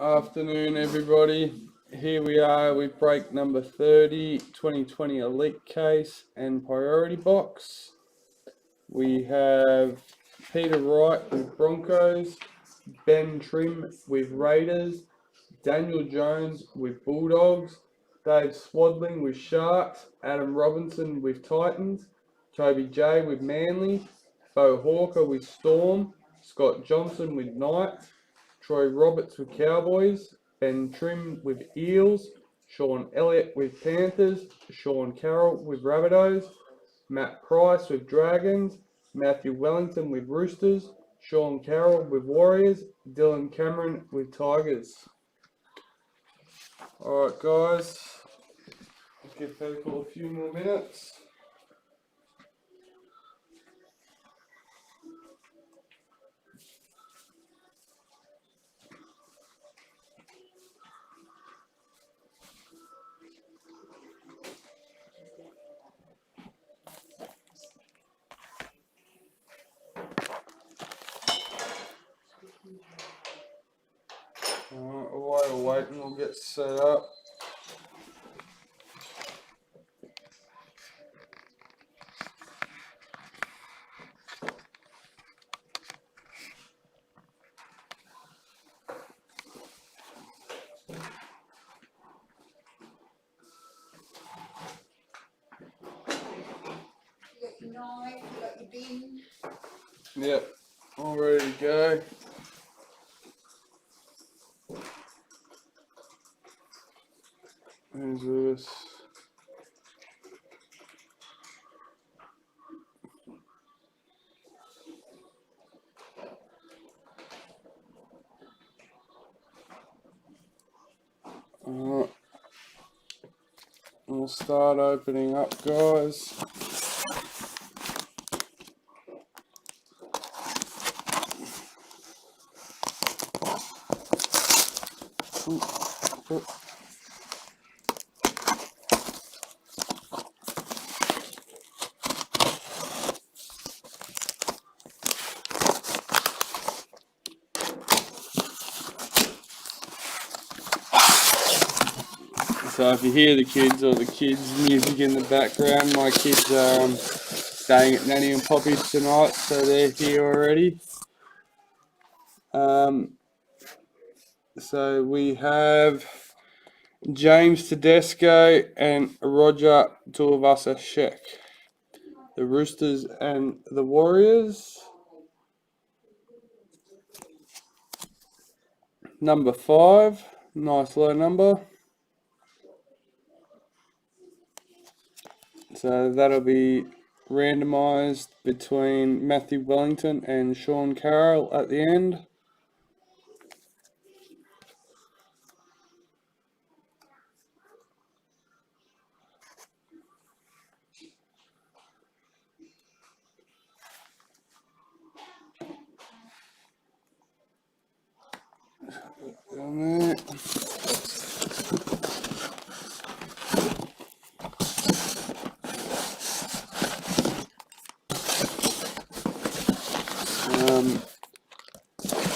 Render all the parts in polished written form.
Afternoon, everybody. Here we are with break number 30, 2020 Elite Case and Priority Box. We have Peter Wright with Broncos, Ben Trim with Raiders, Daniel Jones with Bulldogs, Dave Swadling with Sharks, Adam Robinson with Titans, Toby Jay with Manly, Beau Hawker with Storm, Scott Johnson with Knights, Troy Roberts with Cowboys, Ben Trim with Eels, Shawn Elliott with Panthers, Shawn Carroll with Rabbitohs, Matt Price with Dragons, Matthew Wellington with Roosters, Sean Carroll with Warriors, Dylan Cameron with Tigers. Alright guys, let's give people a few more minutes. While we're waiting, we'll get set up. You got your knife, you got your bin. Yep, all ready to go. There's Lewis. We'll start opening up, guys. So if you hear the kids or the kids' music in the background, my kids are staying at Nanny and Poppy's tonight, so they're here already. So we have James Tedesco and Roger Tuivasa-Sheck. The Roosters and the Warriors. Number 5, nice low number. So that'll be randomised between Matthew Wellington and Sean Carroll at the end.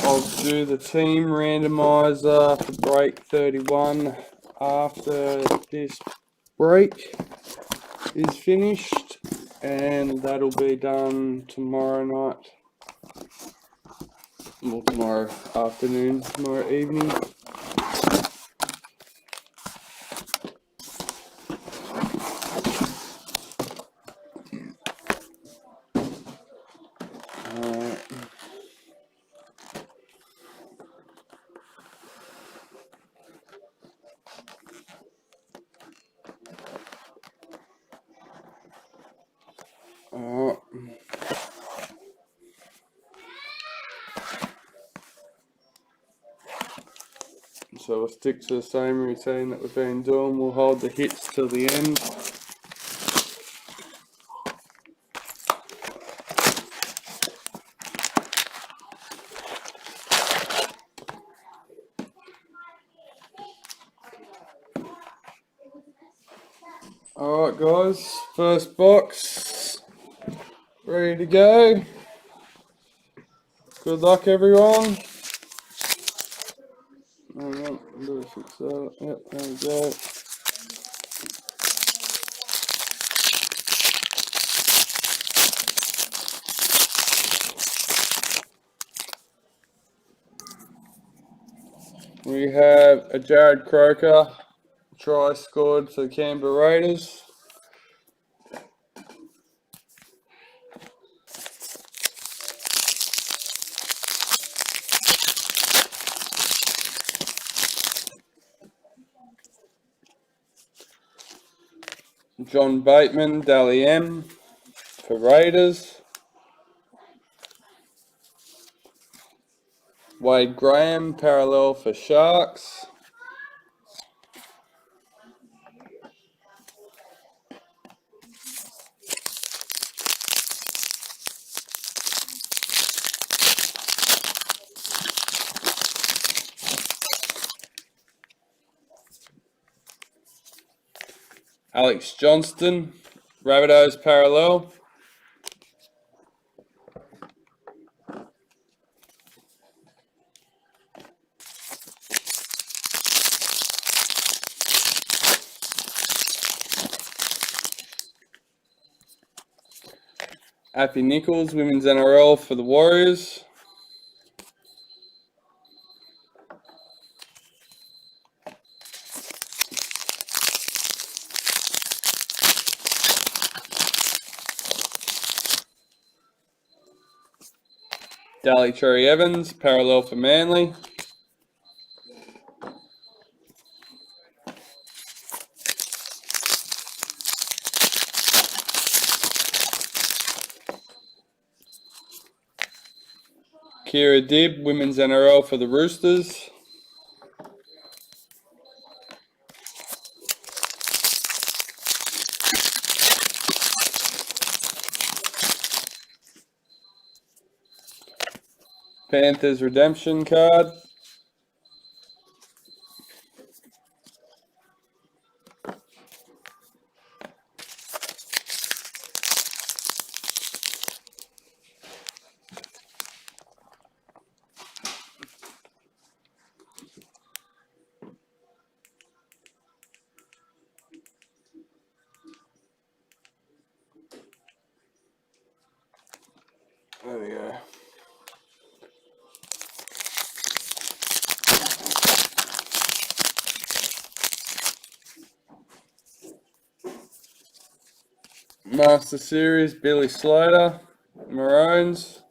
I'll do the team randomizer for break 31 after this break is finished, and that'll be done tomorrow night. Well, tomorrow afternoon, tomorrow evening. So we'll stick to the same routine that we've been doing. We'll hold the hits till the end. Alright guys, first box, ready to go. Good luck everyone. Hang on, do it fix that. Yep, there we go. We have a Jared Croker try scored for the Canberra Raiders. John Bateman, Dally M for Raiders. Wade Graham, parallel for Sharks. Alex Johnston, Rabbitohs parallel. Appy Nichols, Women's NRL for the Warriors. Daly Cherry Evans, parallel for Manly. Kira Dibb, Women's NRL for the Roosters. Panthers redemption card. There we go. Master Series, Billy Slater, Maroons.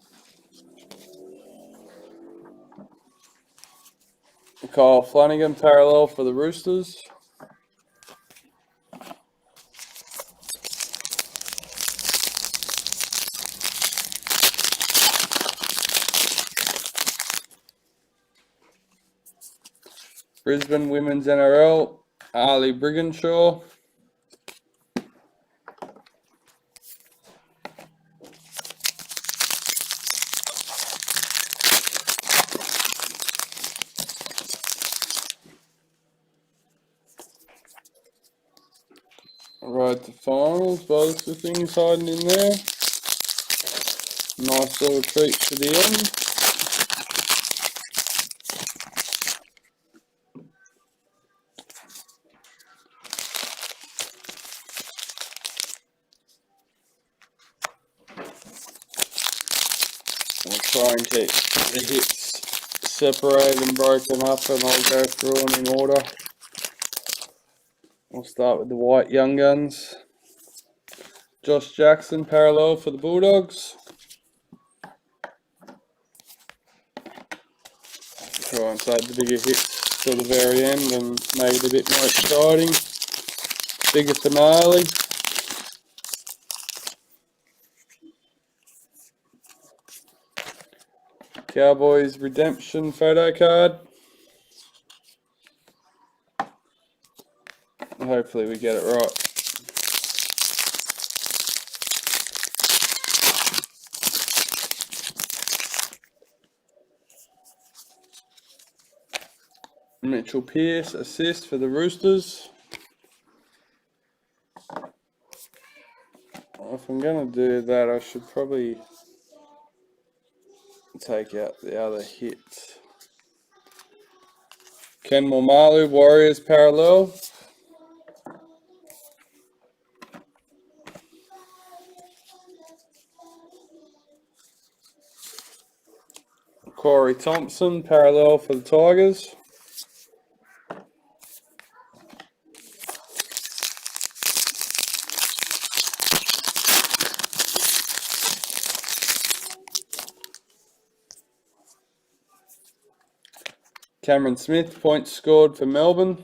Kyle Flanagan, parallel for the Roosters. Brisbane Women's NRL, Ali Brigginshaw. Right to finals, both the things hiding in there. Nice little treat for the end. I'll try and keep the hits separated and broken up, and I'll go through them in order. We'll start with the white young guns. Josh Jackson, parallel for the Bulldogs. Try and save the bigger hits till the very end and make it a bit more exciting. Bigger finale. Cowboys redemption photo card. Hopefully we get it right. Mitchell Pearce, assist for the Roosters. If I'm going to do that, I should probably take out the other hit. Ken Momalu, Warriors parallel. Corey Thompson, parallel for the Tigers. Cameron Smith, points scored for Melbourne.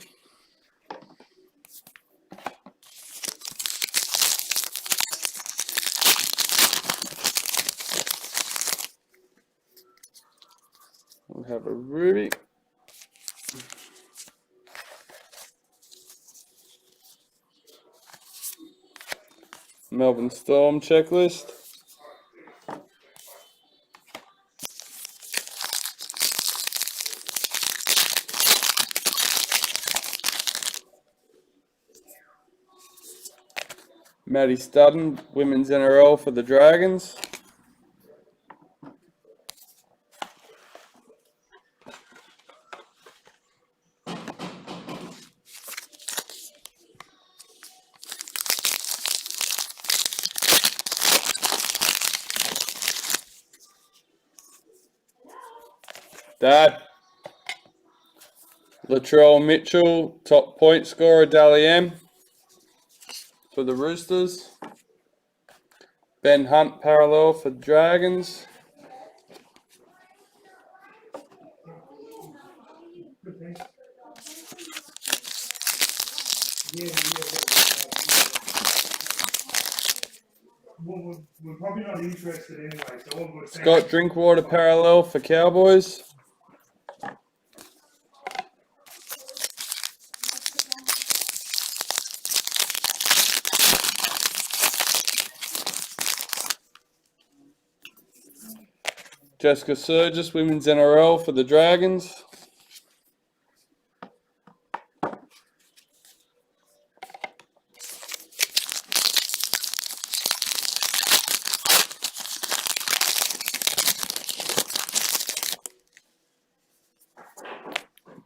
We'll have a Ruby. Melbourne Storm checklist. Maddie Studden, Women's NRL for the Dragons. Dad. Latrell Mitchell, top point scorer, Dally M for the Roosters. Ben Hunt, parallel for the Dragons. We're probably not interested anyway, so all good. Scott Drinkwater, parallel for Cowboys. Jessica Surgis, Women's NRL for the Dragons.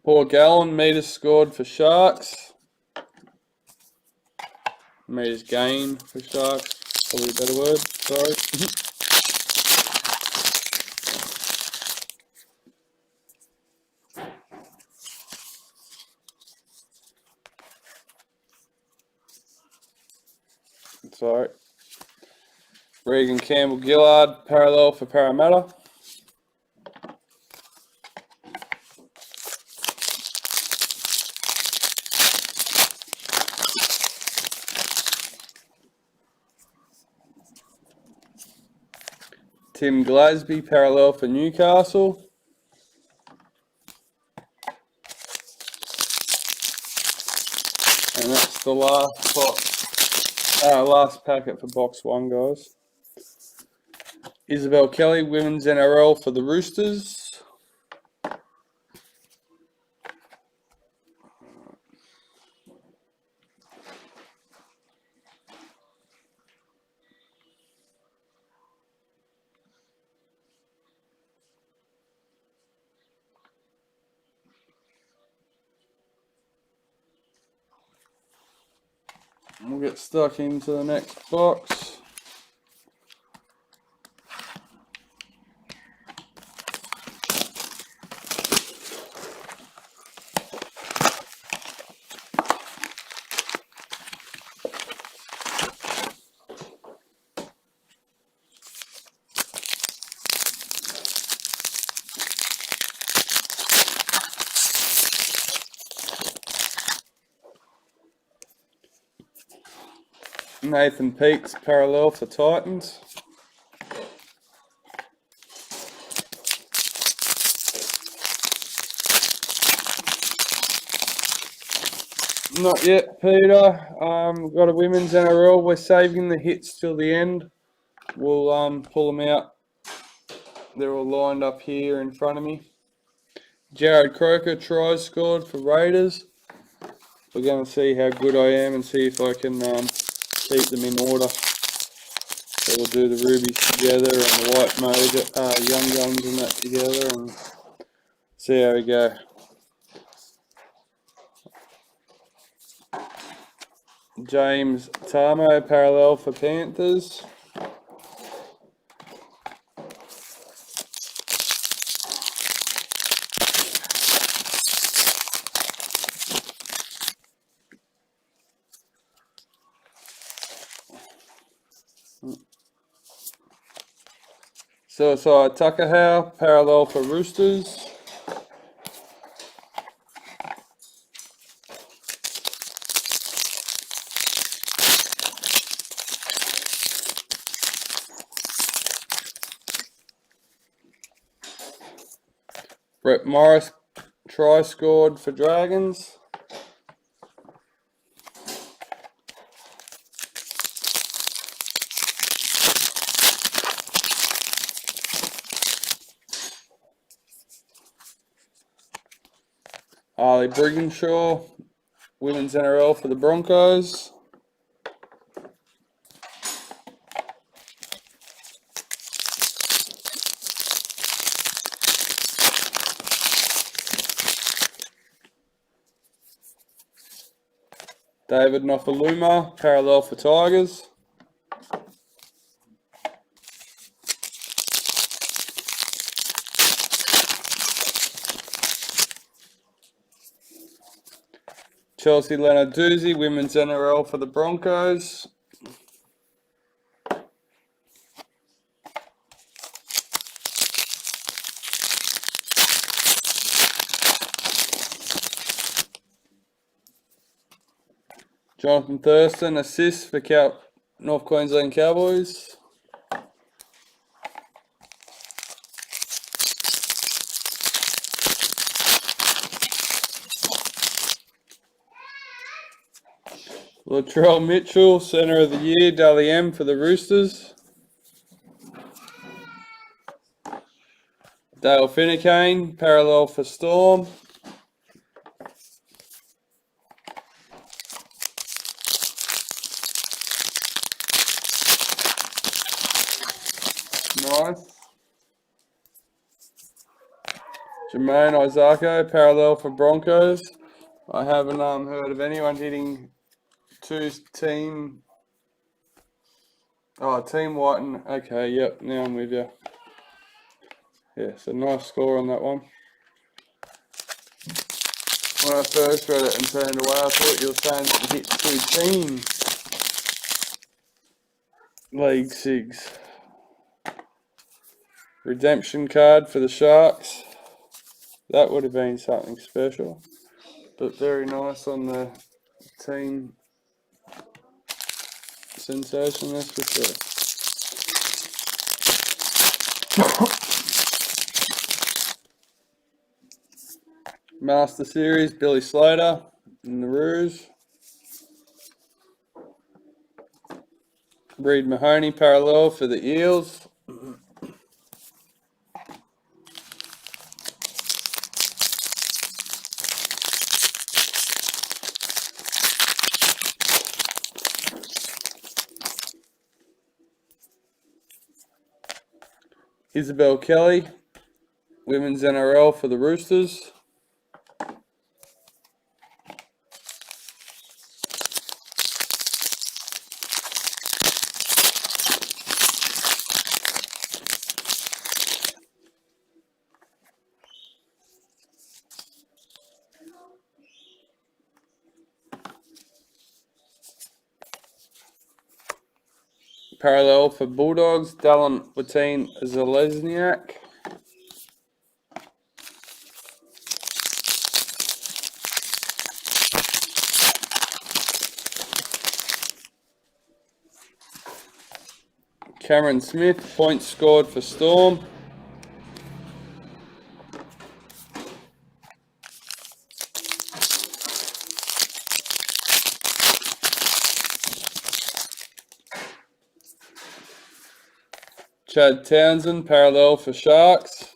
Paul Gallen, meters scored for Sharks. Meters gained for Sharks, probably a better word, sorry. Sorry. Regan Campbell Gillard, parallel for Parramatta. Tim Glasby, parallel for Newcastle. And that's the last box, last packet for box one, guys. Isabel Kelly, Women's NRL for the Roosters. We'll get stuck into the next box. Nathan Peaks, parallel for Titans. Not yet, Peter. We've got a Women's NRL. We're saving the hits till the end. We'll pull them out. They're all lined up here in front of me. Jared Croker, tries scored for Raiders. We're going to see how good I am and see if I can keep them in order. So we'll do the rubies together and the white major, young guns and that together and see how we go. James Tarmo, parallel for Panthers. Suicide Tuckerhow, parallel for Roosters. Brett Morris, try scored for Dragons. Harley Brigginshaw, women's NRL for the Broncos. David Nofaluma, parallel for Tigers. Chelsea Lenarduzzi, women's NRL for the Broncos. Jonathan Thurston, assist for North Queensland Cowboys. Latrell Mitchell, Centre of the Year, Dally M for the Roosters. Dale Finucane, parallel for Storm. Nice. Jermaine Isako, parallel for Broncos. I haven't heard of anyone hitting team Whiten. Okay, yep, now I'm with you. Yeah, so nice score on that one. When I first read it and turned away, I thought you were saying that you hit 2 team League 6. Redemption card for the Sharks. That would have been something special. But very nice on the team sensation, that's for sure. Master Series, Billy Slater in the Roos. Reed Mahoney, parallel for the Eels. Isabel Kelly, women's NRL for the Roosters. Parallel for Bulldogs, Dallin Watine Zalesniak. Cameron Smith, points scored for Storm. Chad Townsend, parallel for Sharks.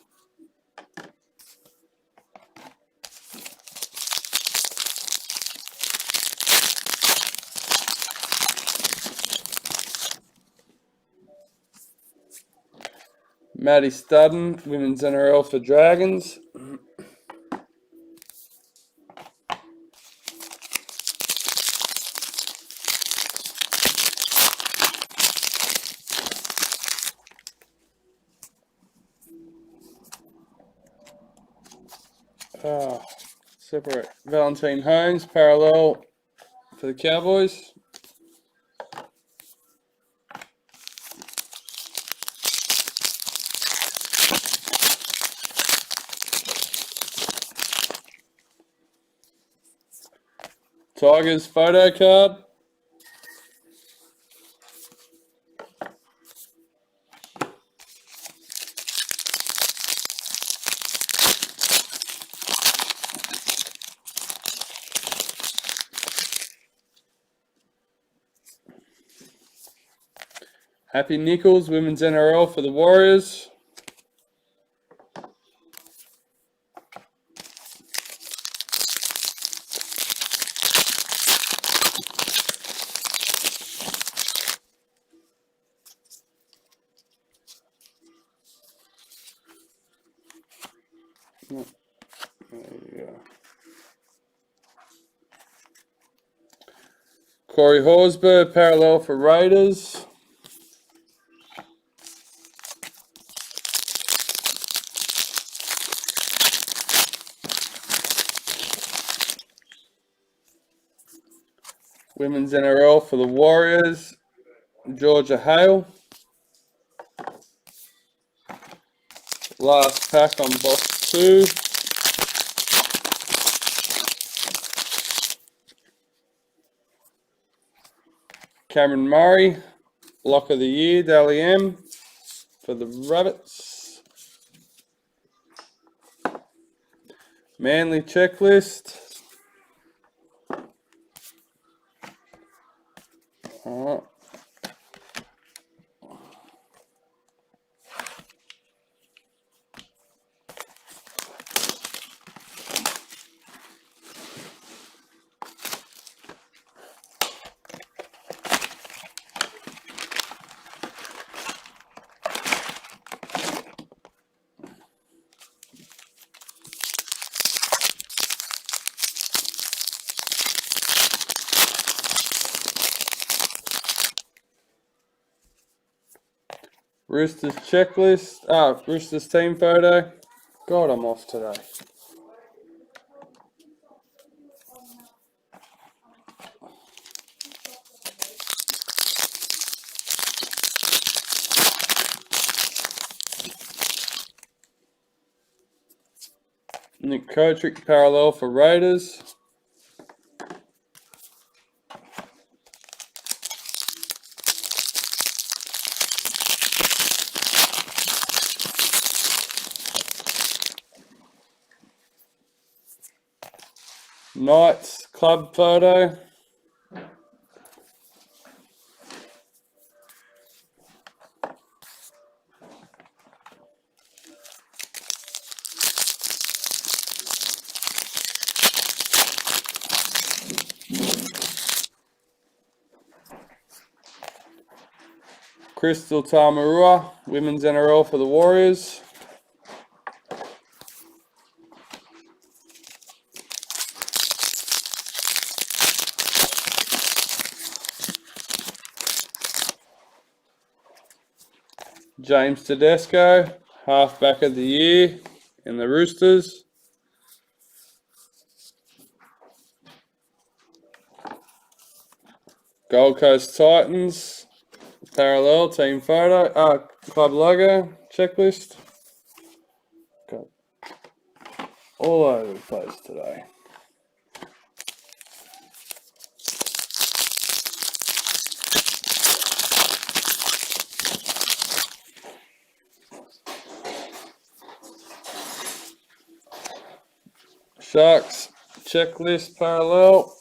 Maddie Studden, women's NRL for Dragons. Separate. Valentine Holmes, parallel for the Cowboys. Tigers photo card. Happy Nichols, Women's NRL for the Warriors. There you go. Corey Horsburgh, parallel for Raiders. Women's NRL for the Warriors, Georgia Hale. Last pack on box 2. Cameron Murray, lock of the year, Dally M for the Rabbits. Manly checklist. Alright. Roosters checklist. Roosters team photo. God, I'm off today. Nick Kotrick parallel for Raiders. Knights club photo. Crystal Tamarua, Women's NRL for the Warriors. James Tedesco, halfback of the year in the Roosters. Gold Coast Titans, parallel team photo, club logo, checklist. Got all over the place today. Sharks checklist parallel.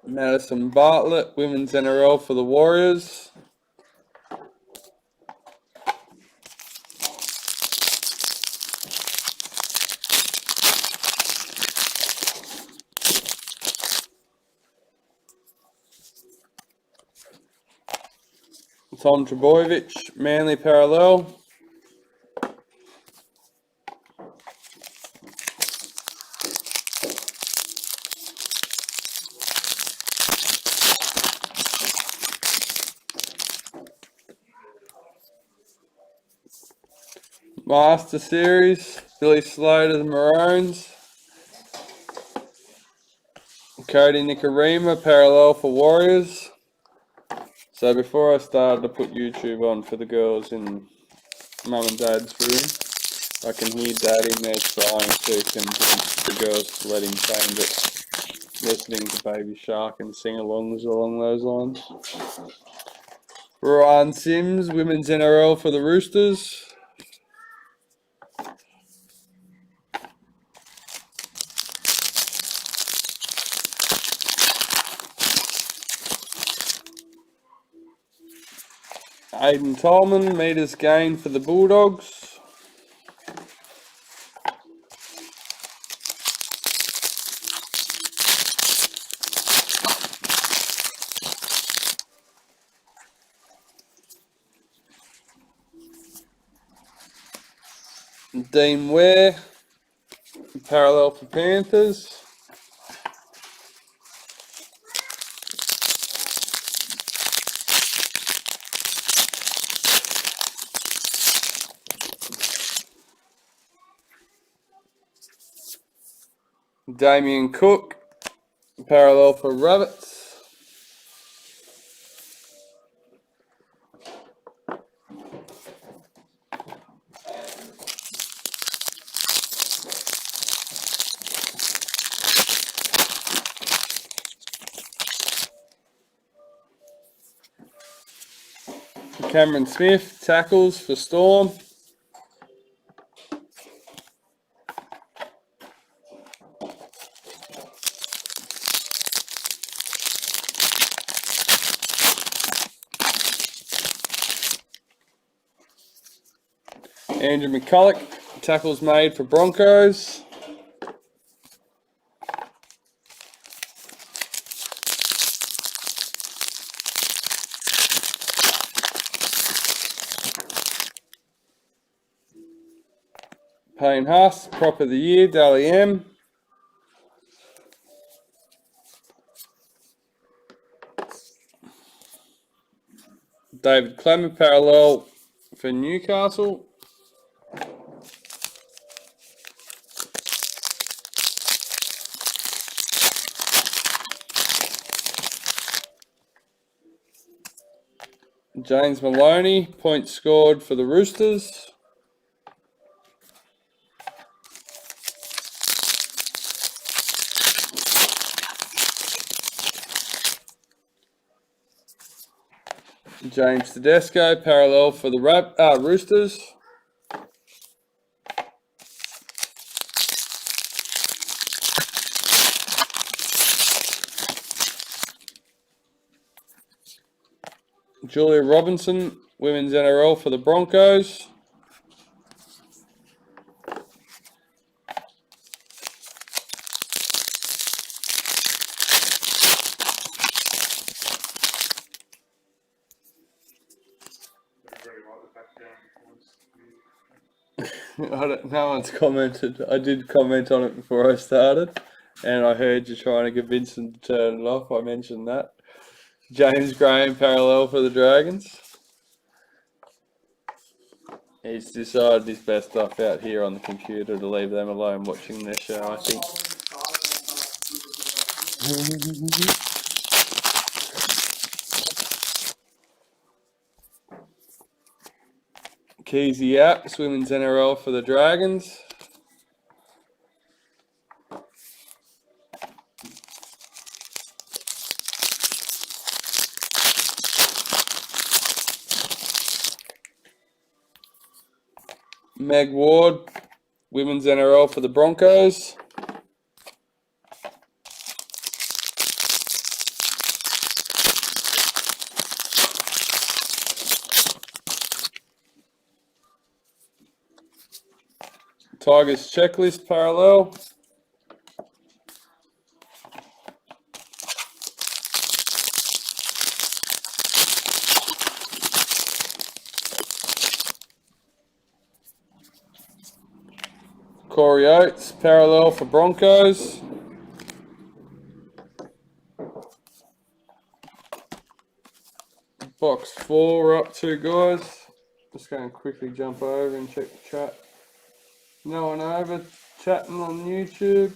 Madison Bartlett, Women's NRL for the Warriors. Tom Trbojevic, Manly parallel. Master Series, Billy Slater, the Maroons. Cody Nicarima, parallel for Warriors. So before I started to put YouTube on for the girls in Mum and Dad's room, I can hear Dad in there trying to convince the girls to let him change it, listening to Baby Shark and sing-alongs along those lines. Ryan Sims, Women's NRL for the Roosters. Aiden Tolman, meters gained for the Bulldogs. Dean Ware, parallel for Panthers. Damien Cook, parallel for Rabbits. Cameron Smith, tackles for Storm. Andrew McCulloch, tackles made for Broncos. Payne Haas, prop of the year, Dally M. David Clemmer, parallel for Newcastle. James Maloney, points scored for the Roosters. James Tedesco, parallel for the Roosters. Julia Robinson, Women's NRL for the Broncos. No one's commented. I did comment on it before I started, and I heard you trying to convince them to turn it off. I mentioned that. James Graham, parallel for the Dragons. He's decided his best stuff out here on the computer to leave them alone watching their show, I think. Keezy Apps, Women's NRL for the Dragons. Meg Ward, Women's NRL for the Broncos. Tigers checklist parallel. Corey Oates, parallel for Broncos. Box 4, we're up 2 guys. Just going to quickly jump over and check the chat. No one over chatting on YouTube.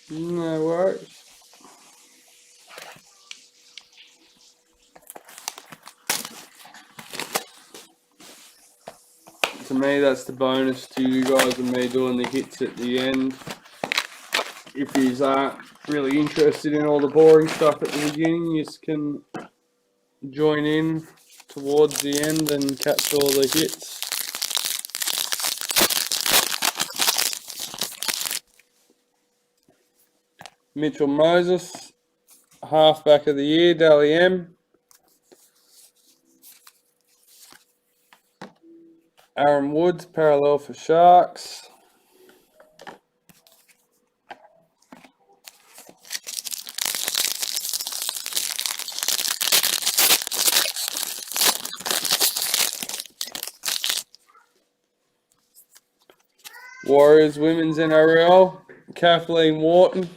No worries. To me, that's the bonus to you guys and me doing the hits at the end. If you aren't really interested in all the boring stuff at the beginning, you can join in towards the end and catch all the hits. Mitchell Moses, halfback of the year, Dally M. Aaron Woods, parallel for Sharks. Warriors Women's NRL, Kathleen Wharton.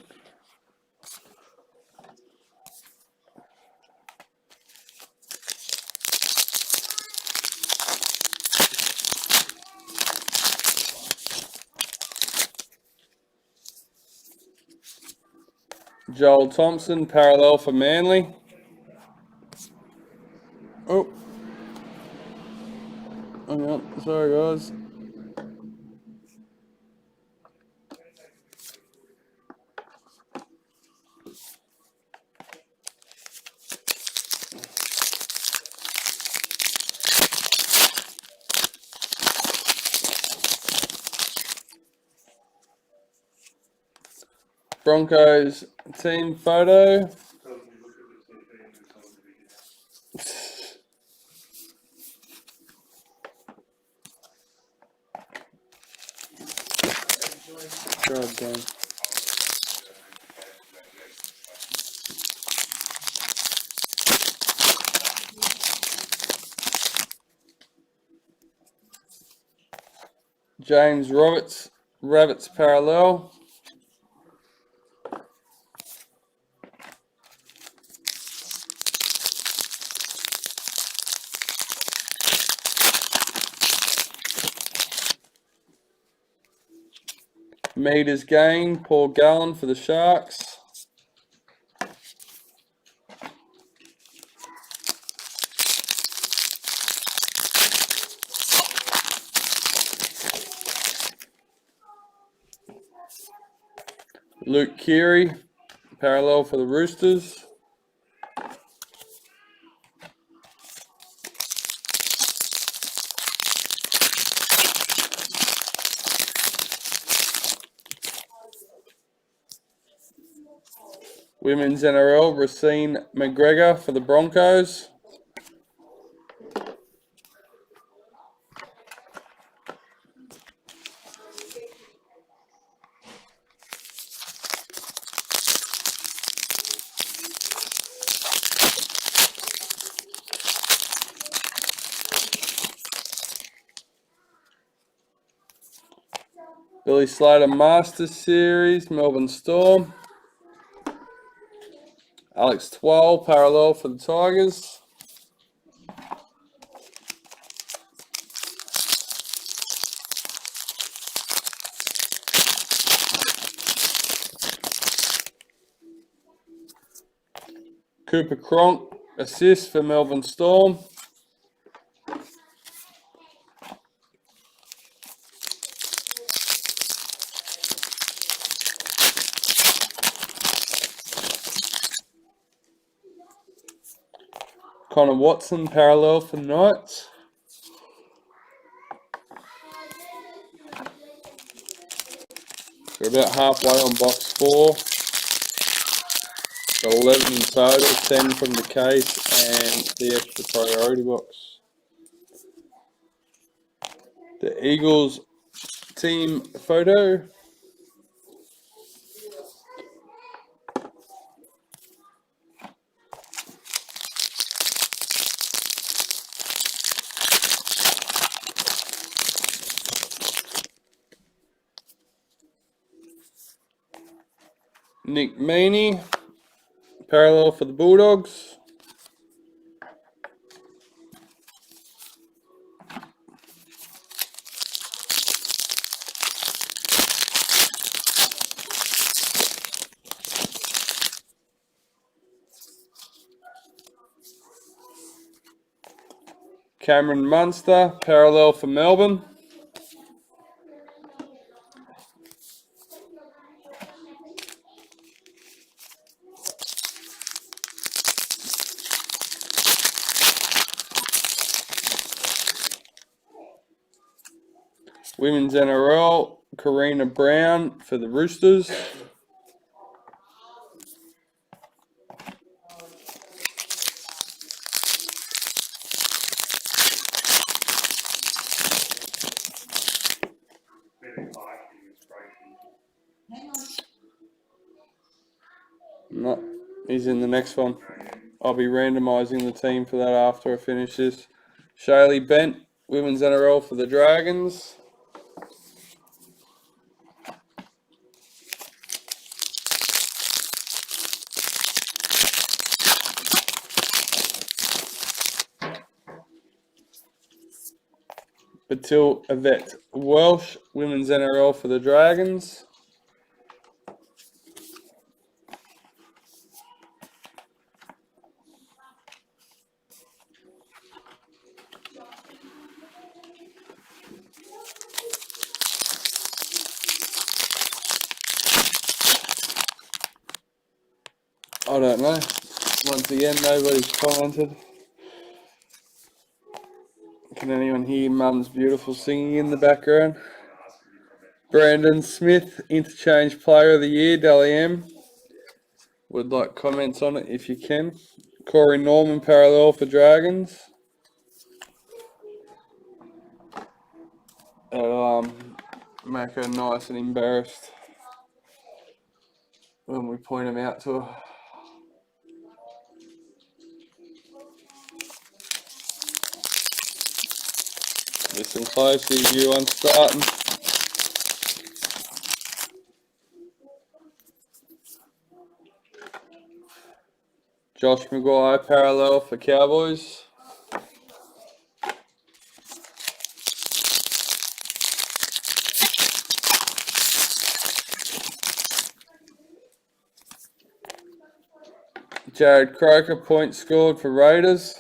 Joel Thompson, parallel for Manly. Oh. Hang on, sorry guys. Broncos team photo. God damn. James Roberts, Rabbits parallel. Meters gained, Paul Gallen for the Sharks. Luke Keary, parallel for the Roosters. Women's NRL, Racine McGregor for the Broncos. Billy Slater Masters Series, Melbourne Storm. Alex Twal, parallel for the Tigers. Cooper Cronk, assist for Melbourne Storm. Connor Watson, parallel for Knights. We're about halfway on box 4. Got 11 in total, 10 from the case and the extra priority box. The Eagles team photo. Nick Meaney, parallel for the Bulldogs. Cameron Munster, parallel for Melbourne. Women's NRL, Karina Brown for the Roosters. No, he's in the next one. I'll be randomising the team for that after I finish this. Shaylee Bent, Women's NRL for the Dragons. Batil Yvette Welsh, Women's NRL for the Dragons. I don't know. Once again, nobody's commented. Can anyone hear Mum's beautiful singing in the background? Brandon Smith, Interchange Player of the Year, Dally M. Would like comments on it if you can. Corey Norman, parallel for Dragons. It'll make her nice and embarrassed when we point them out to her. Listen closely, view on starting. Josh Maguire, parallel for Cowboys. Jared Croker, points scored for Raiders.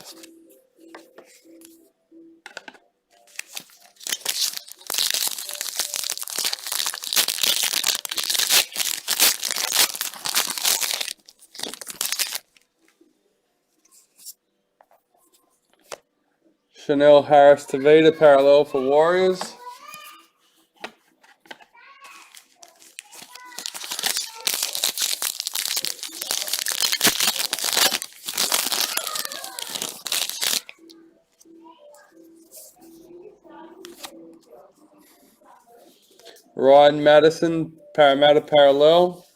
Chanel Harris Tavita, parallel for Warriors. Ryan Madison, Parramatta parallel.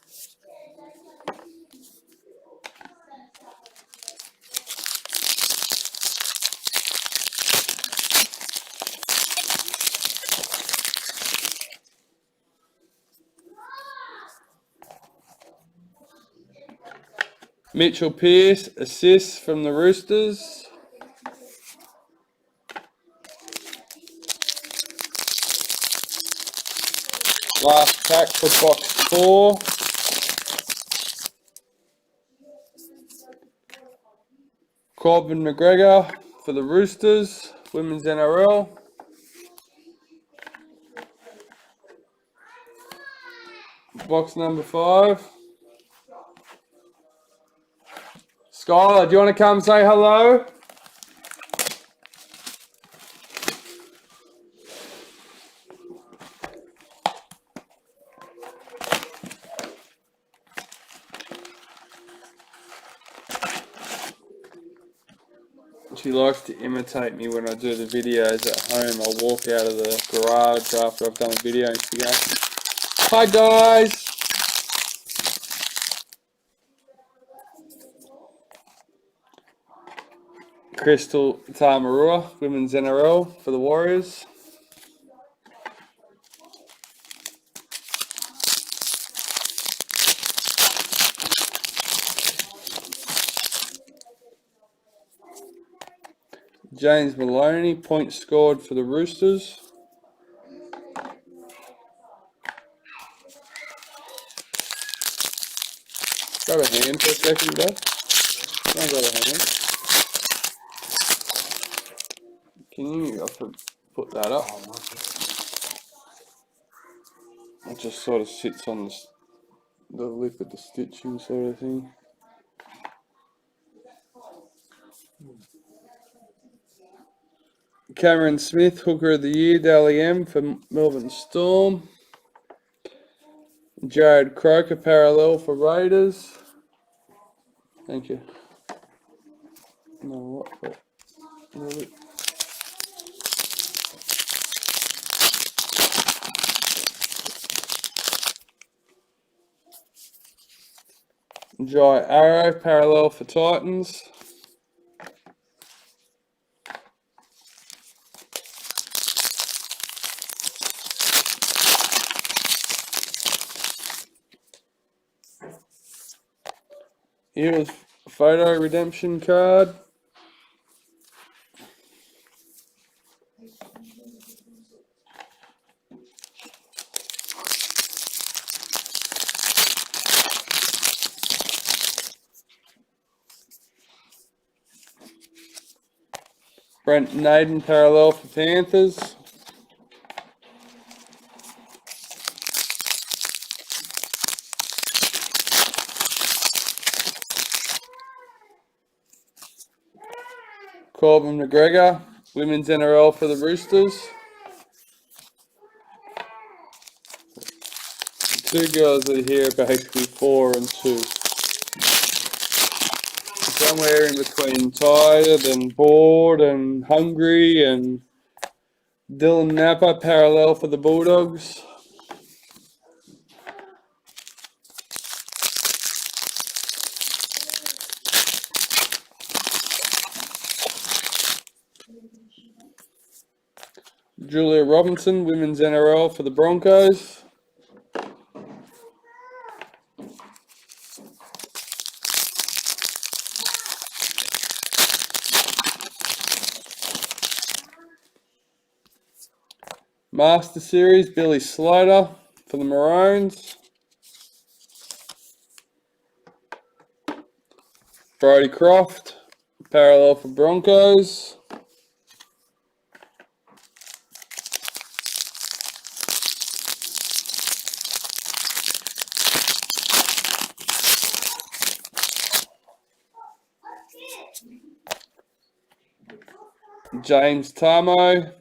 Mitchell Pearce, assists from the Roosters. Last pack for box 4. Corbin McGregor for the Roosters, Women's NRL. Box number 5. Skylar, do you want to come say hello? She likes to imitate me when I do the videos at home. I'll walk out of the garage after I've done a video and she goes, "Hi guys." Crystal Tamarua, Women's NRL for the Warriors. James Maloney, points scored for the Roosters. Grab a hand for a second, Beau. Don't grab a hand. Can you have to put that up? It just sort of sits on the lip of the stitching sort of thing. Cameron Smith, Hooker of the Year, Dally M for Melbourne Storm. Jared Croker, parallel for Raiders. Thank you. No, what? Jai Arrow, parallel for Titans. Eels photo redemption card. Brent Naden, parallel for Panthers. Corbin McGregor, Women's NRL for the Roosters. Two girls that are here, basically 4 and 2. Somewhere in between tired and bored and hungry, and Dylan Napa, parallel for the Bulldogs. Julia Robinson, Women's NRL for the Broncos. Master Series, Billy Slater for the Maroons. Brodie Croft, parallel for Broncos. James Tamo,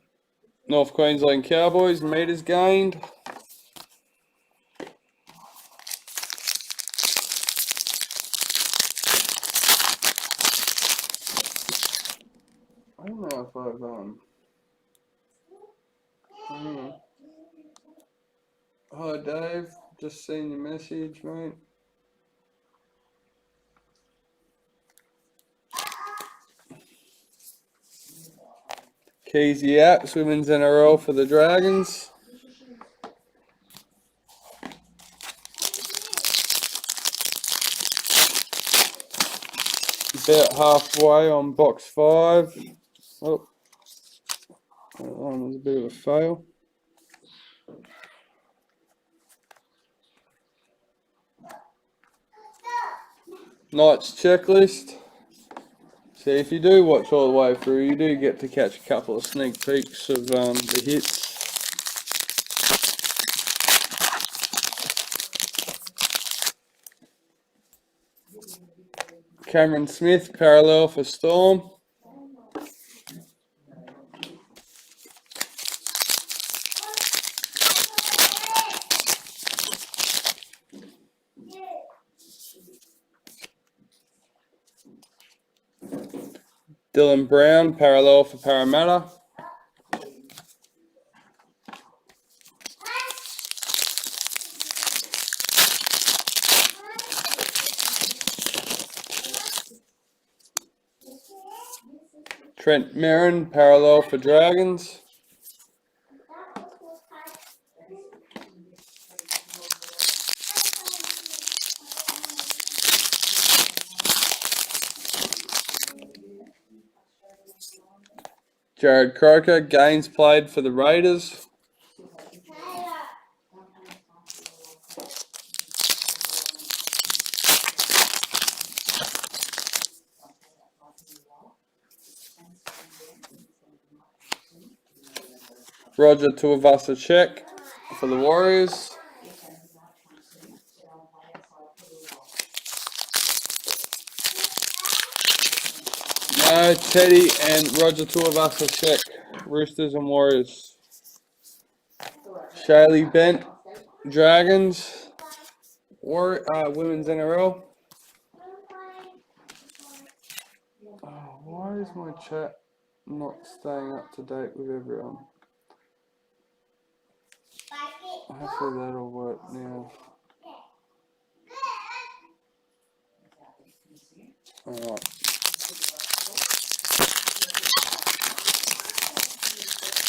North Queensland Cowboys, metres gained. I don't know if I've Hi Dave, just seen your message, mate. Keezy Apps, Women's NRL for the Dragons. About halfway on box 5. Oh, that one was a bit of a fail. Knights checklist. See, if you do watch all the way through, you do get to catch a couple of sneak peeks of the hits. Cameron Smith, parallel for Storm. Dylan Brown, parallel for Parramatta. Trent Merrin, parallel for Dragons. Jared Croker, games played for the Raiders. Roger Tuivasa-Sheck for the Warriors. No, Teddy and Roger Tuivasa-Sheck, Roosters and Warriors. Shaylee Bent, Dragons, Women's NRL. Oh, why is my chat not staying up to date with everyone? Hopefully that'll work now. Alright.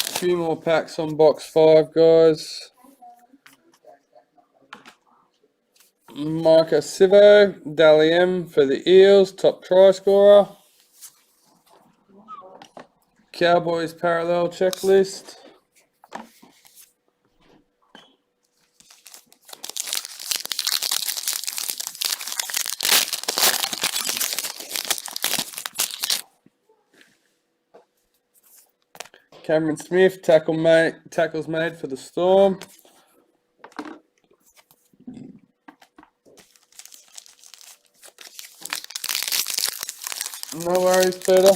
A few more packs on box 5, guys. Micah Sivo, Dally M for the Eels, top try scorer. Cowboys parallel checklist. Cameron Smith, tackles made for the Storm. No worries, Peter.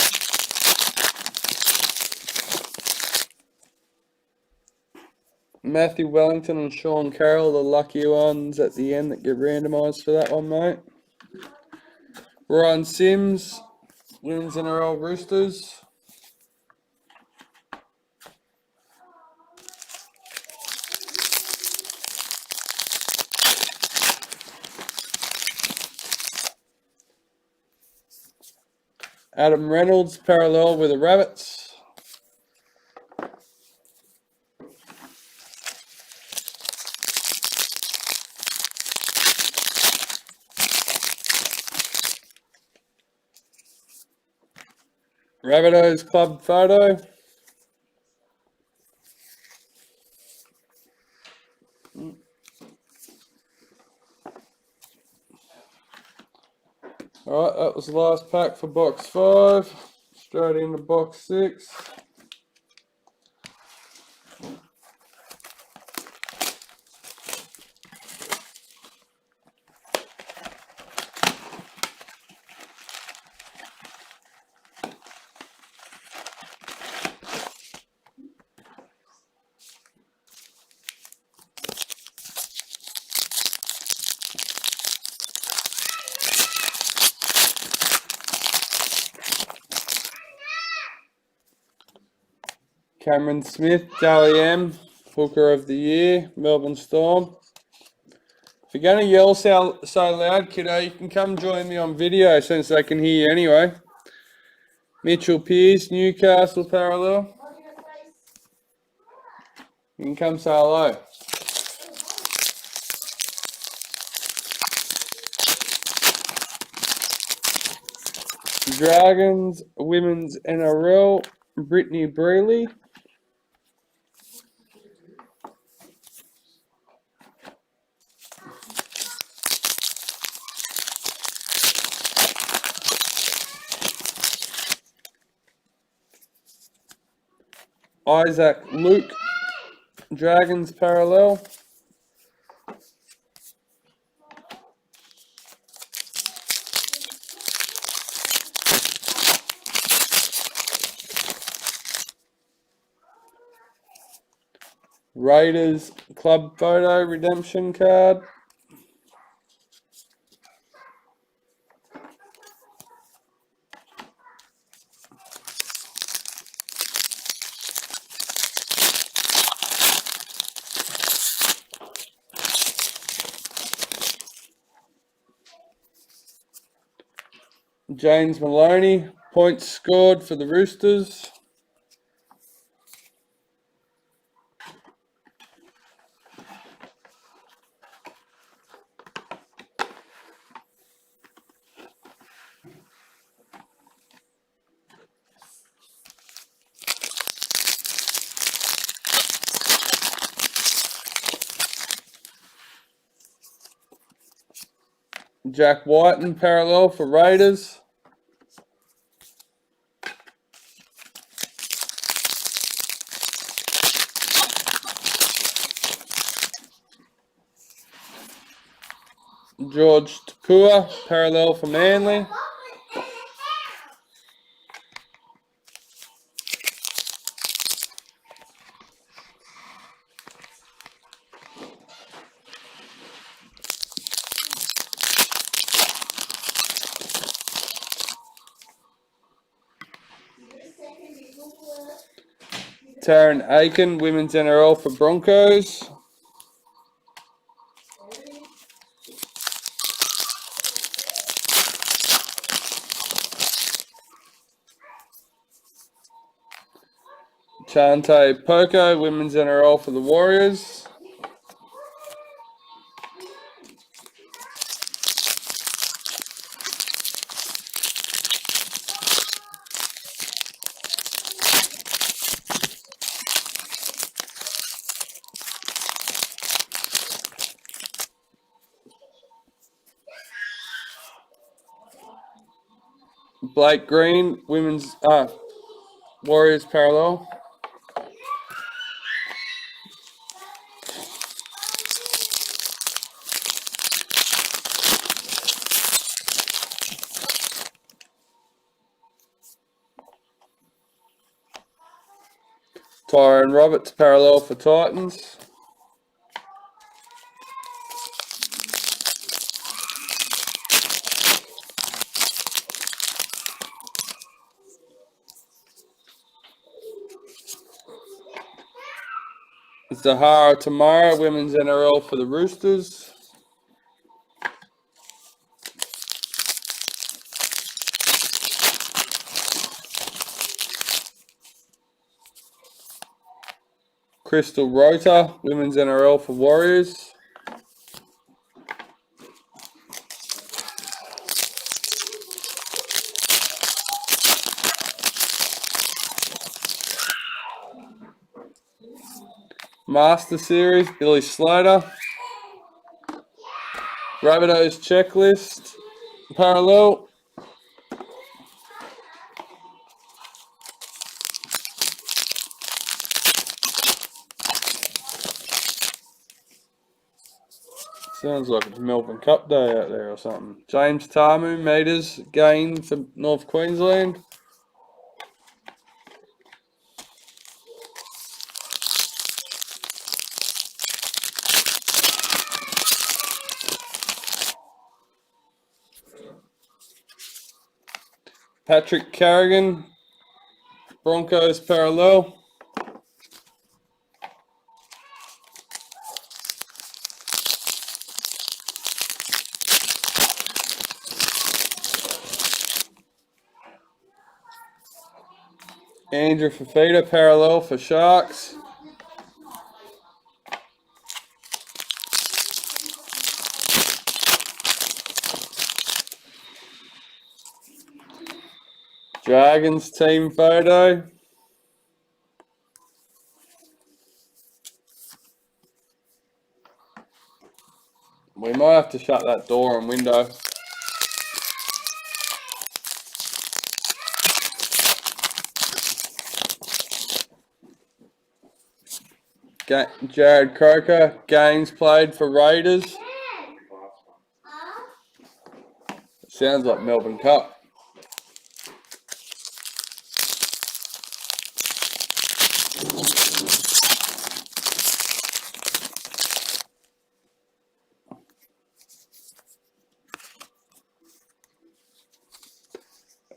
Matthew Wellington and Shawn Carroll, the lucky ones at the end that get randomised for that one, mate. Ryan Sims, Women's NRL Roosters. Adam Reynolds, parallel with the Rabbits. Rabbitohs club photo. Alright, that was the last pack for box 5. Straight into box 6. Cameron Smith, Dally M, Hooker of the Year, Melbourne Storm. If you're going to yell so loud, kiddo, you can come join me on video since they can hear you anyway. Mitchell Pearce, Newcastle parallel. You can come say hello. Dragons, Women's NRL, Brittany Brealey. Isaac Luke, Dragons parallel. Raiders club photo redemption card. James Maloney, points scored for the Roosters. Jack Whiten parallel for Raiders. George Tapua, parallel for Manly. Taryn Aiken, Women's NRL for Broncos. Chante Poco, Women's NRL for the Warriors. Blake Green, Women's Warriors parallel. Tyron Roberts, parallel for Titans. Zahara Tamara, Women's NRL for the Roosters. Crystal Rota, Women's NRL for Warriors. Master Series, Billy Slater. Rabbitohs checklist, parallel. Sounds like it's Melbourne Cup Day out there or something. James Tamu, meters gain for North Queensland. Patrick Carrigan, Broncos parallel. Andrew Fafita, parallel for Sharks. Dragons team photo. We might have to shut that door and window. Jared Croker, games played for Raiders. Sounds like Melbourne Cup.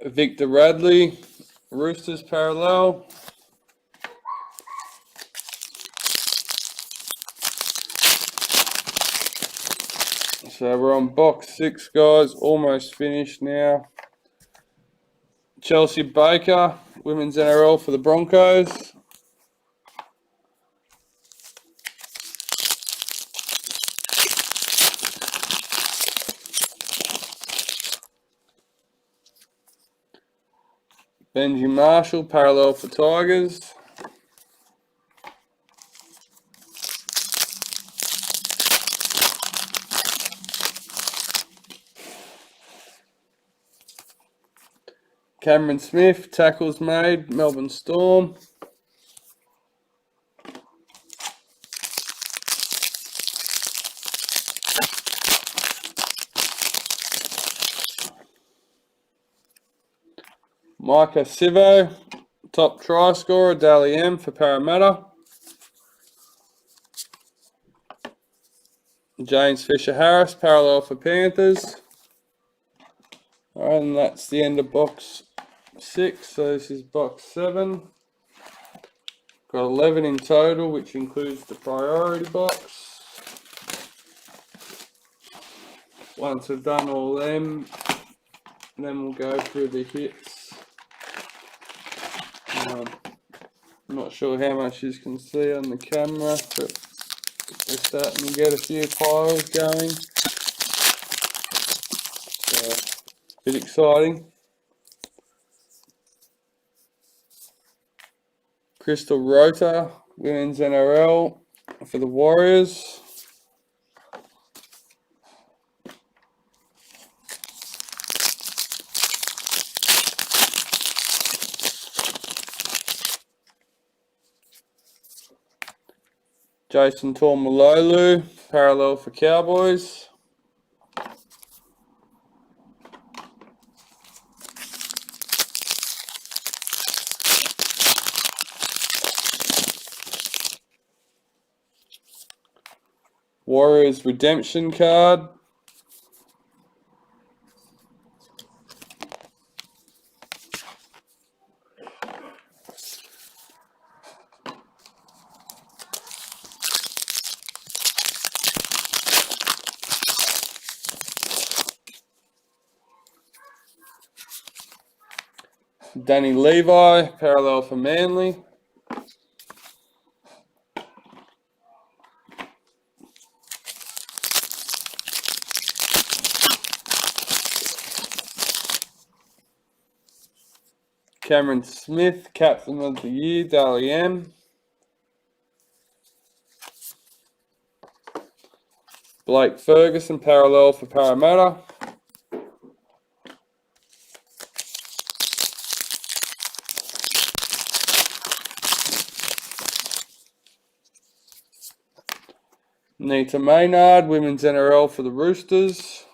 Victor Radley, Roosters parallel. So we're on box 6, guys. Almost finished now. Chelsea Baker, Women's NRL for the Broncos. Benji Marshall, parallel for Tigers. Cameron Smith, tackles made, Melbourne Storm. Micah Sivo, top try scorer, Dally M for Parramatta. James Fisher-Harris, parallel for Panthers. Alright, and that's the end of box 6, so this is box 7. Got 11 in total, which includes the priority box. Once we've done all them, then we'll go through the hits. I'm not sure how much you can see on the camera, but we're starting to get a few piles going. So, a bit exciting. Crystal Rota, Women's NRL for the Warriors. Jason Tormalolu, parallel for Cowboys. Warriors redemption card. Danny Levi, parallel for Manly. Cameron Smith, captain of the year, Dally M. Blake Ferguson, parallel for Parramatta. Nita Maynard, Women's NRL for the Roosters.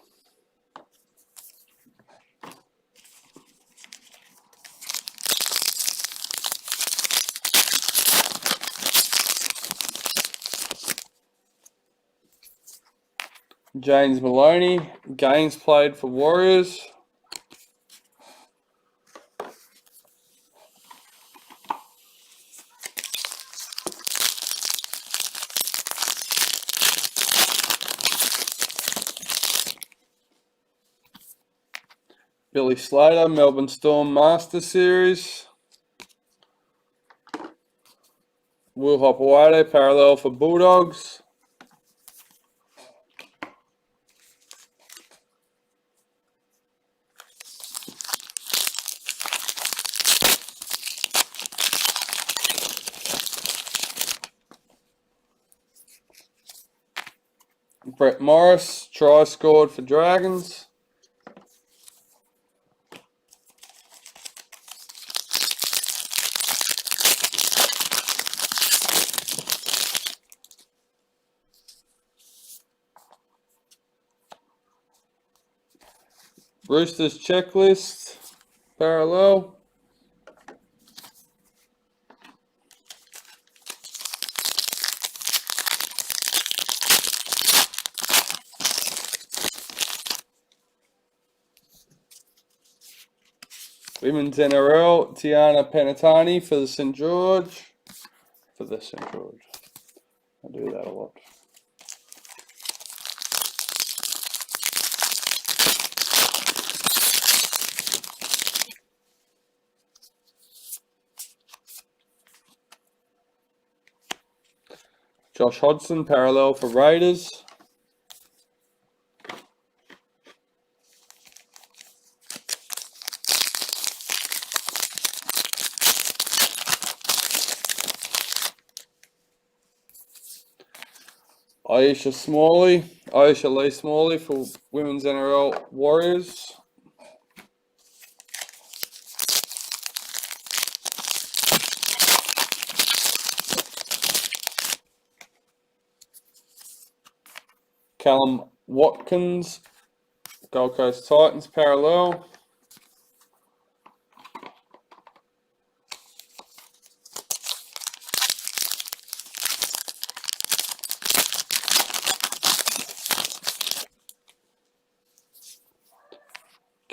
James Maloney, games played for Warriors. Billy Slater, Melbourne Storm Master Series. Will Hopewade, parallel for Bulldogs. Brett Morris, try scored for Dragons. Roosters checklist, parallel. Women's NRL, Tiana Penatani for the St. George. I do that a lot. Josh Hodgson, parallel for Raiders. Aisha Lee Smalley for Women's NRL Warriors. Callum Watkins, Gold Coast Titans, parallel.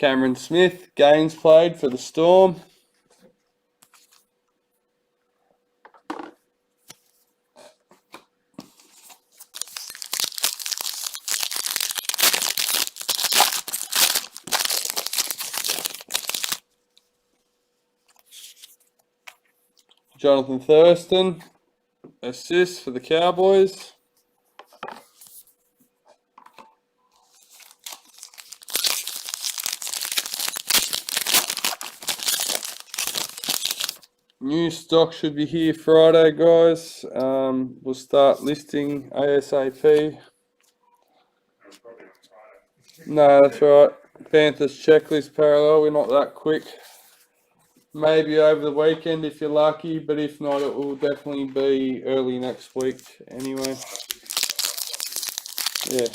Cameron Smith, games played for the Storm. Jonathan Thurston, assist for the Cowboys. New stock should be here Friday, guys. We'll start listing ASAP. No, that's right. Panthers checklist parallel. We're not that quick. Maybe over the weekend if you're lucky, but if not, it will definitely be early next week anyway. Yeah.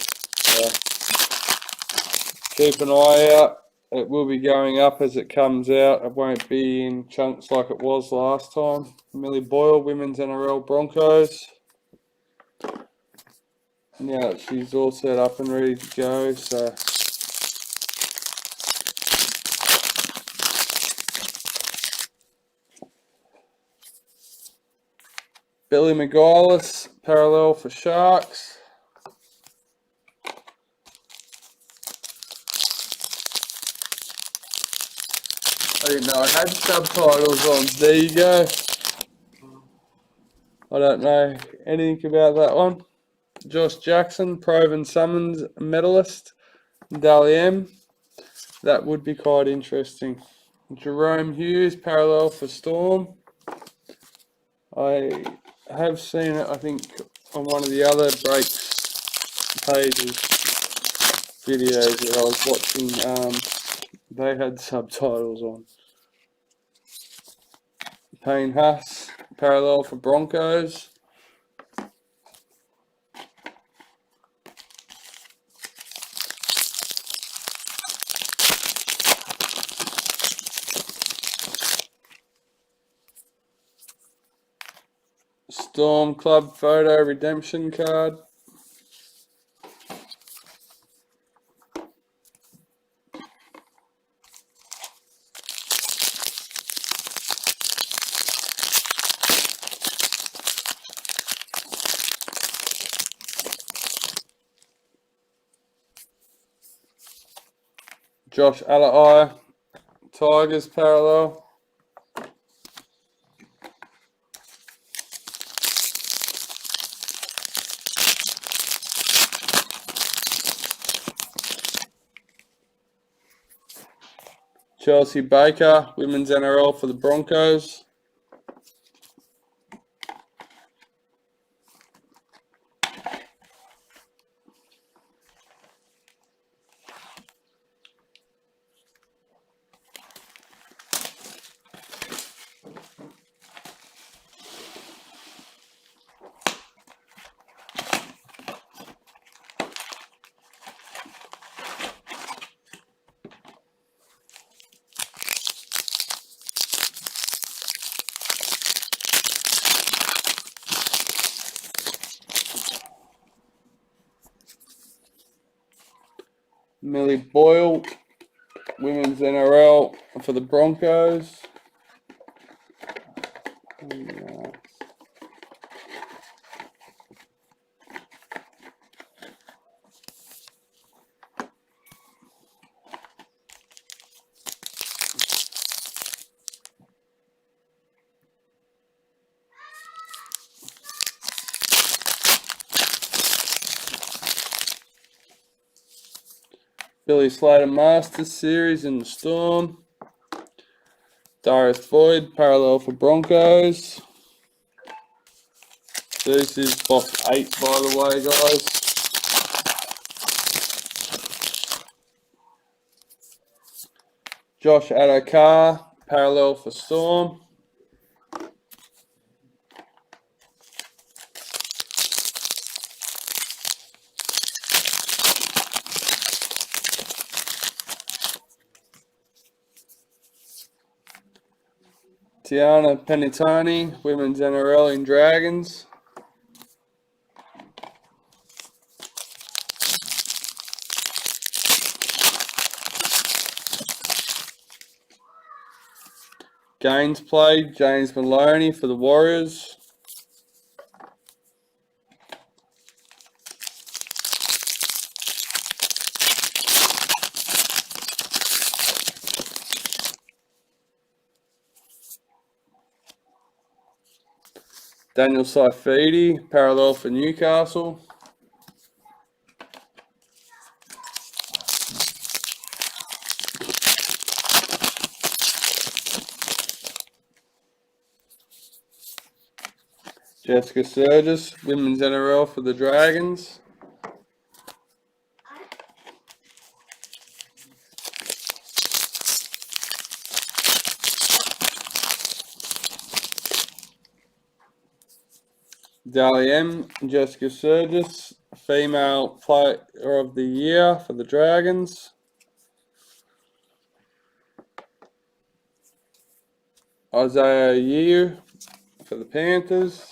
Keep an eye out. It will be going up as it comes out. It won't be in chunks like it was last time. Millie Boyle, Women's NRL Broncos. Now she's all set up and ready to go, so... Billy McGuinness, parallel for Sharks. I didn't know I had subtitles on. There you go. I don't know anything about that one. Josh Jackson, Proven Summons medalist. Dally M. That would be quite interesting. Jerome Hughes, parallel for Storm. I have seen it, I think, on one of the other breaks pages, videos that I was watching. They had subtitles on. Payne Huss, parallel for Broncos. Storm Club photo redemption card. Josh Alai, Tigers parallel. Chelsea Baker, Women's NRL for the Broncos. Millie Boyle, Women's NRL for the Broncos. Billy Slater Masters Series in the Storm. Darius Boyd, parallel for Broncos. This is box 8, by the way, guys. Josh Adokar, parallel for Storm. Tiana Penitani, Women's NRL in Dragons. games played, James Maloney for the Warriors. Daniel Saifidi, parallel for Newcastle. Jessica Sturgis, Women's NRL for the Dragons. Dally M, Jessica Sturgis, Female Player of the Year for the Dragons. Isaiah Yu for the Panthers.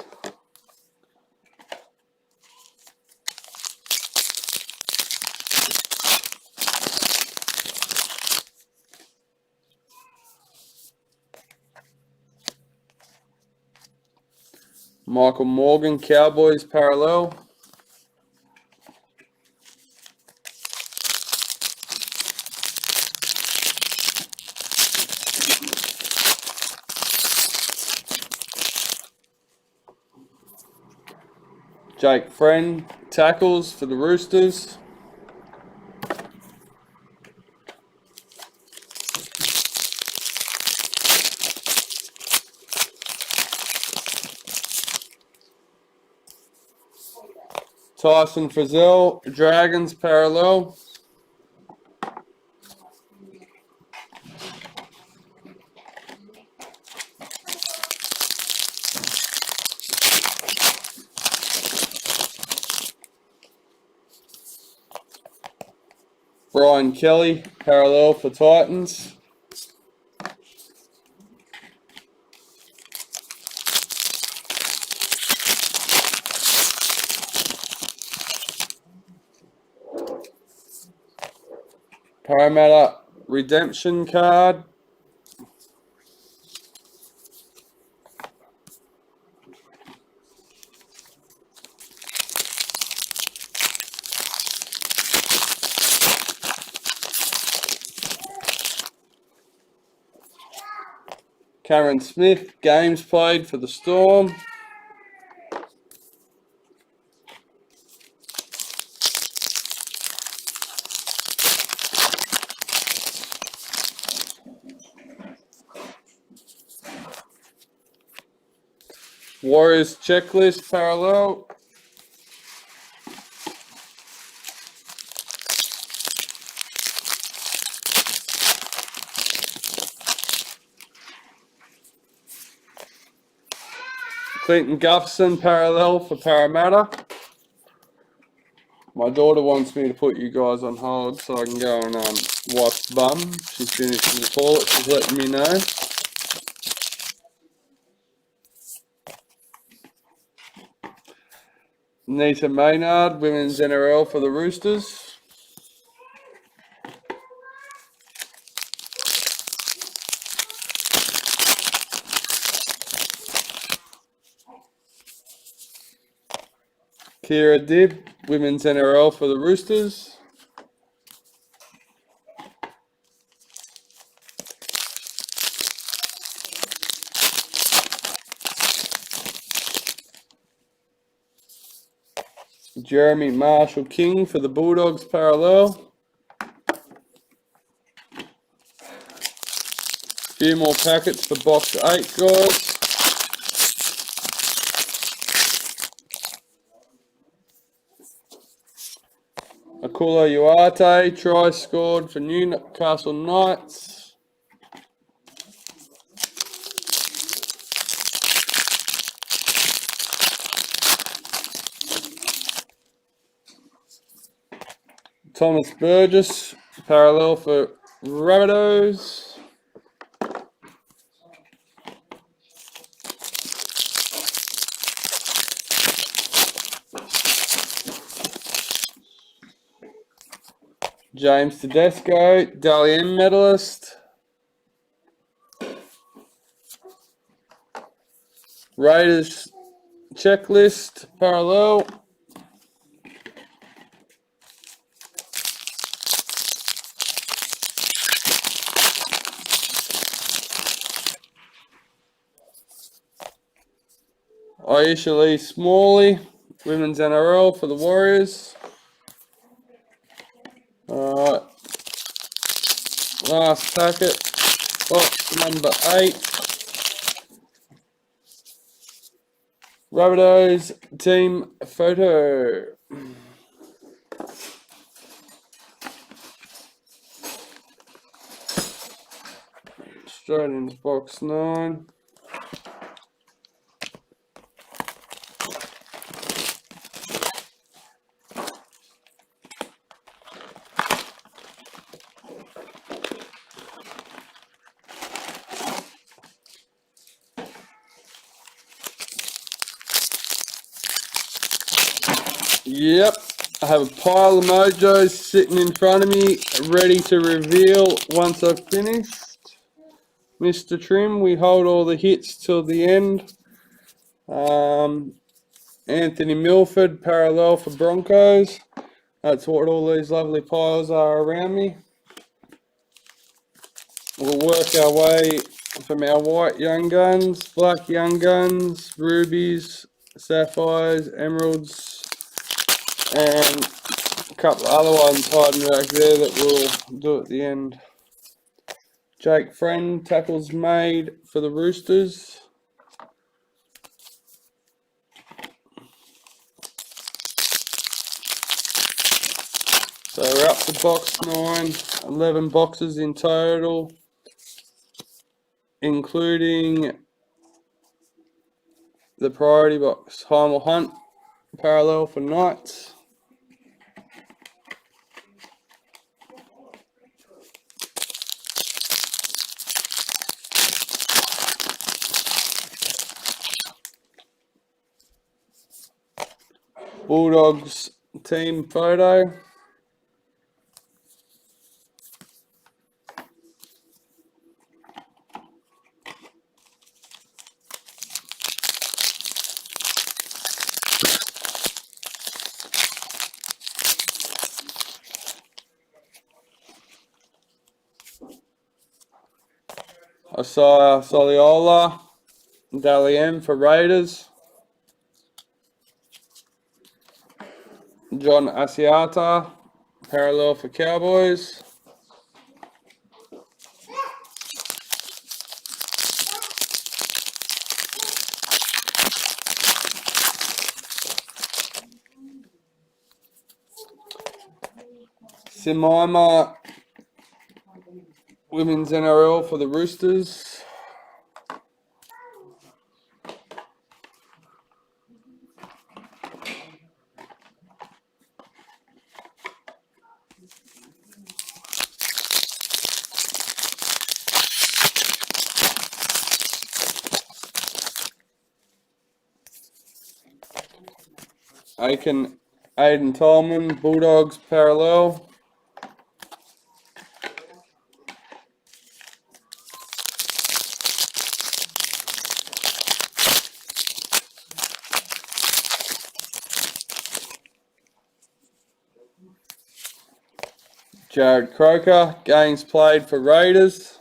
Michael Morgan, Cowboys parallel. Jake Friend, tackles for the Roosters. Tyson Frizzell, Dragons parallel. Brian Kelly, parallel for Titans. Parramatta redemption card. Cameron Smith, games played for the Storm. Warriors checklist parallel. Clinton Gufferson parallel for Parramatta. My daughter wants me to put you guys on hold so I can go and wipe the bum. She's finished the toilet, she's letting me know. Nita Maynard, Women's NRL for the Roosters. Kira Dibb, Women's NRL for the Roosters. Jeremy Marshall King for the Bulldogs parallel. Few more packets for box 8, guys. Akula Uarte, try scored for Newcastle Knights. Thomas Burgess, parallel for Rabbitohs. James Tedesco, Dally M medalist. Raiders checklist parallel. Aisha Lee Smalley, Women's NRL for the Warriors. Alright. Last packet. Box number 8. Rabbitohs team photo. Straight into box 9. Yep, I have a pile of mojos sitting in front of me, ready to reveal once I've finished. Mr. Trim, we hold all the hits till the end. Anthony Milford, parallel for Broncos. That's what all these lovely piles are around me. We'll work our way from our white young guns, black young guns, rubies, sapphires, emeralds, and a couple of other ones hiding back there that we'll do at the end. Jake Friend, tackles made for the Roosters. So we're up to box 9, 11 boxes in total, including the priority box. Heimel Hunt, parallel for Knights. Bulldogs team photo. I saw Soliola, Dally for Raiders. John Asiata, parallel for Cowboys. Simaima, Women's NRL for the Roosters. Aiden Tolman, Bulldogs parallel. Jared Croker, games played for Raiders.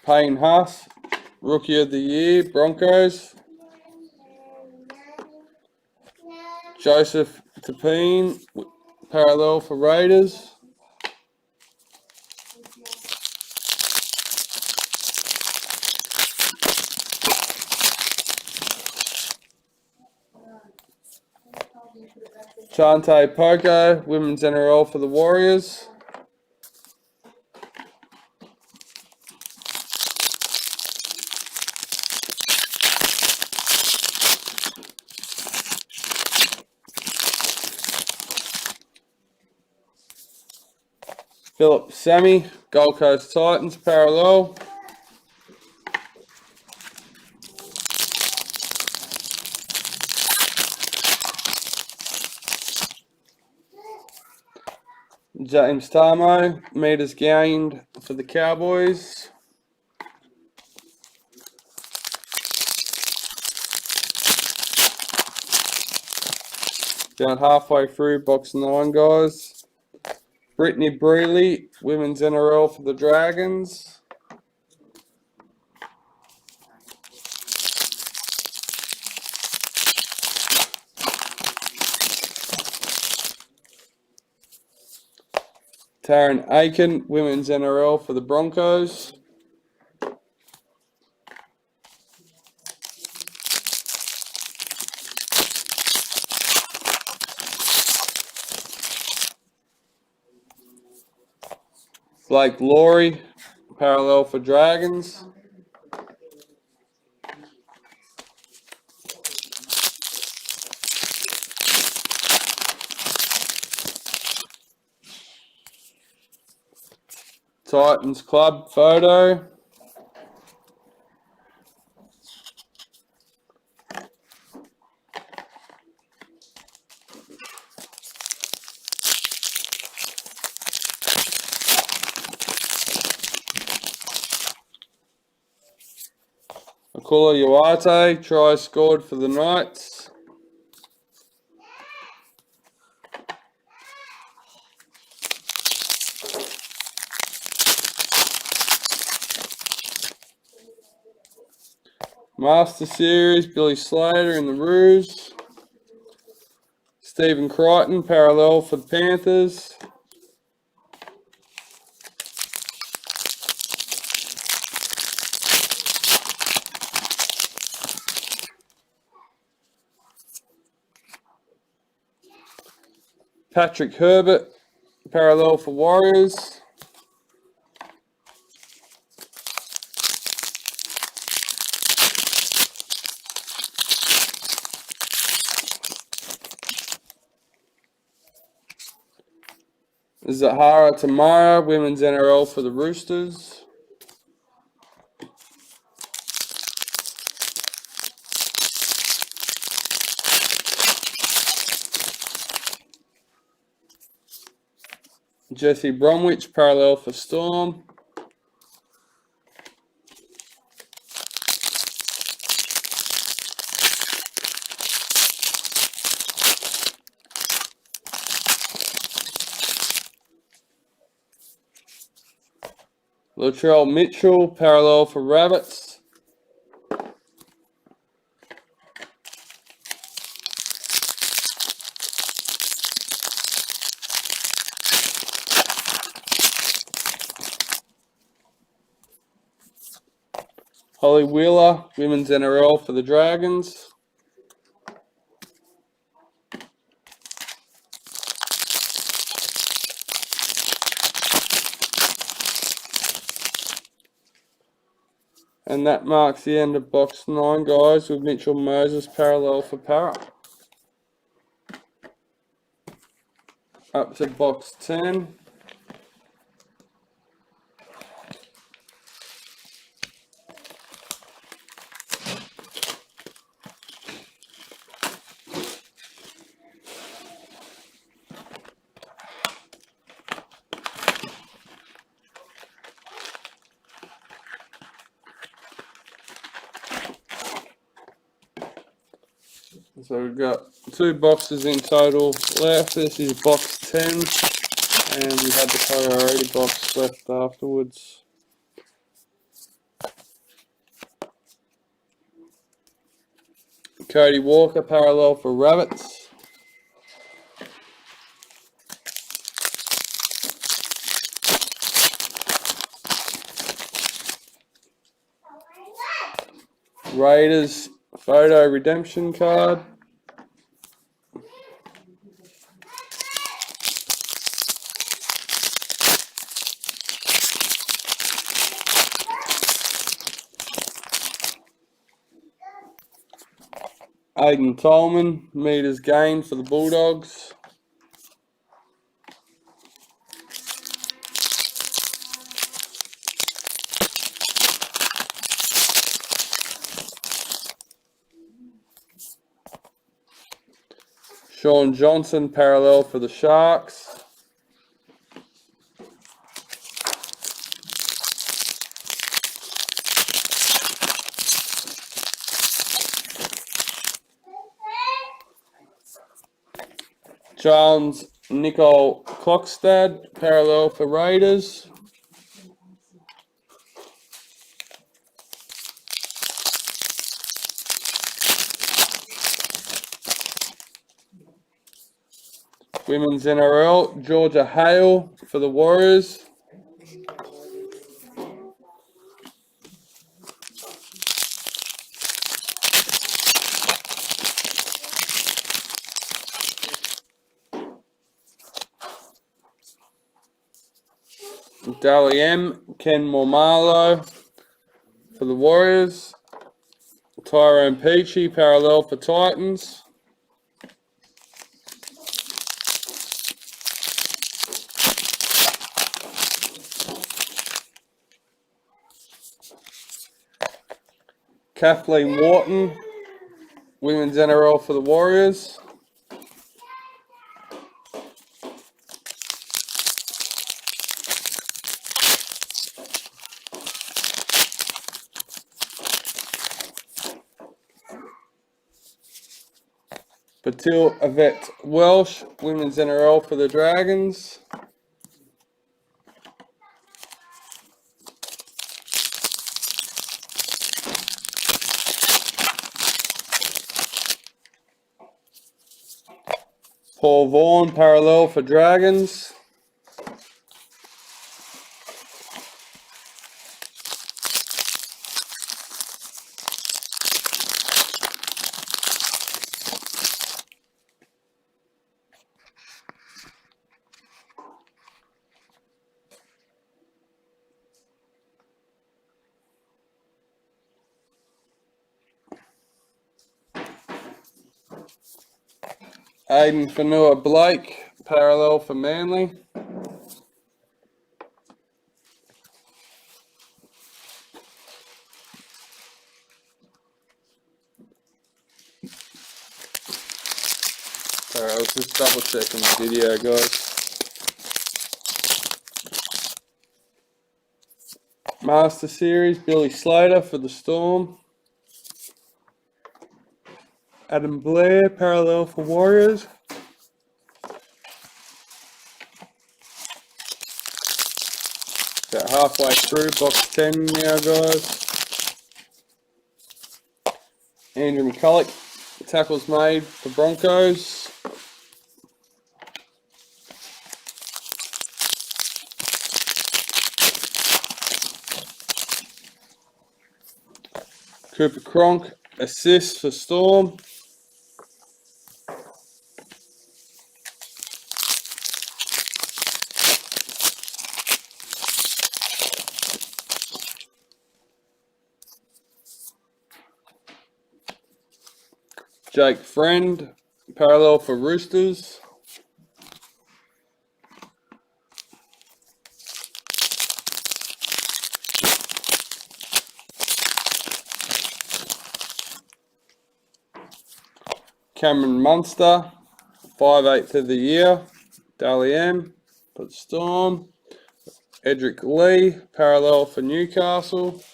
Payne Haas, Rookie of the Year, Broncos. Joseph Tapine, parallel for Raiders. Chante Poco, Women's NRL for the Warriors. Philip Sammy, Gold Coast Titans, parallel. James Tarmo, meters gained for the Cowboys. About halfway through box 9, guys. Brittany Brealey, women's NRL for the Dragons. Taryn Aiken, women's NRL for the Broncos. Blake Laurie, parallel for Dragons. Titans Club photo. Akula Iwate, try scored for the Knights. Master Series, Billy Slater in the Roos. Stephen Crichton, parallel for the Panthers. Patrick Herbert, parallel for Warriors. Zahara Tamara, women's NRL for the Roosters. Jesse Bromwich, parallel for Storm. Latrell Mitchell, parallel for Rabbits. Holly Wheeler, women's NRL for the Dragons. And that marks the end of box 9, guys, with Mitchell Moses parallel for Para. Up to box 10. So we've got 2 boxes in total left. This is box 10, and we had the priority box left afterwards. Cody Walker, parallel for Rabbits. Raiders photo redemption card. Aiden Tolman, meters gained for the Bulldogs. Shawn Johnson, parallel for the Sharks. Jones Nicole Klokstad, parallel for Raiders. Women's NRL, Georgia Hale for the Warriors. Dally M, Ken Mormalo for the Warriors. Tyrone Peachy, parallel for Titans. Kathleen Wharton, Women's NRL for the Warriors. Patil Yvette Welsh, Women's NRL for the Dragons. Paul Vaughan, parallel for Dragons. Aiden Fanua Blake, parallel for Manly. Alright, I was just double checking the video, guys. Master Series, Billy Slater for the Storm. Adam Blair, parallel for Warriors. About halfway through, box 10 now, guys. Andrew McCulloch, tackles made for Broncos. Cooper Cronk, assists for Storm. Jake Friend, parallel for Roosters. Cameron Munster, 5/8 of the year. Dally M for the Storm. Edric Lee, parallel for Newcastle.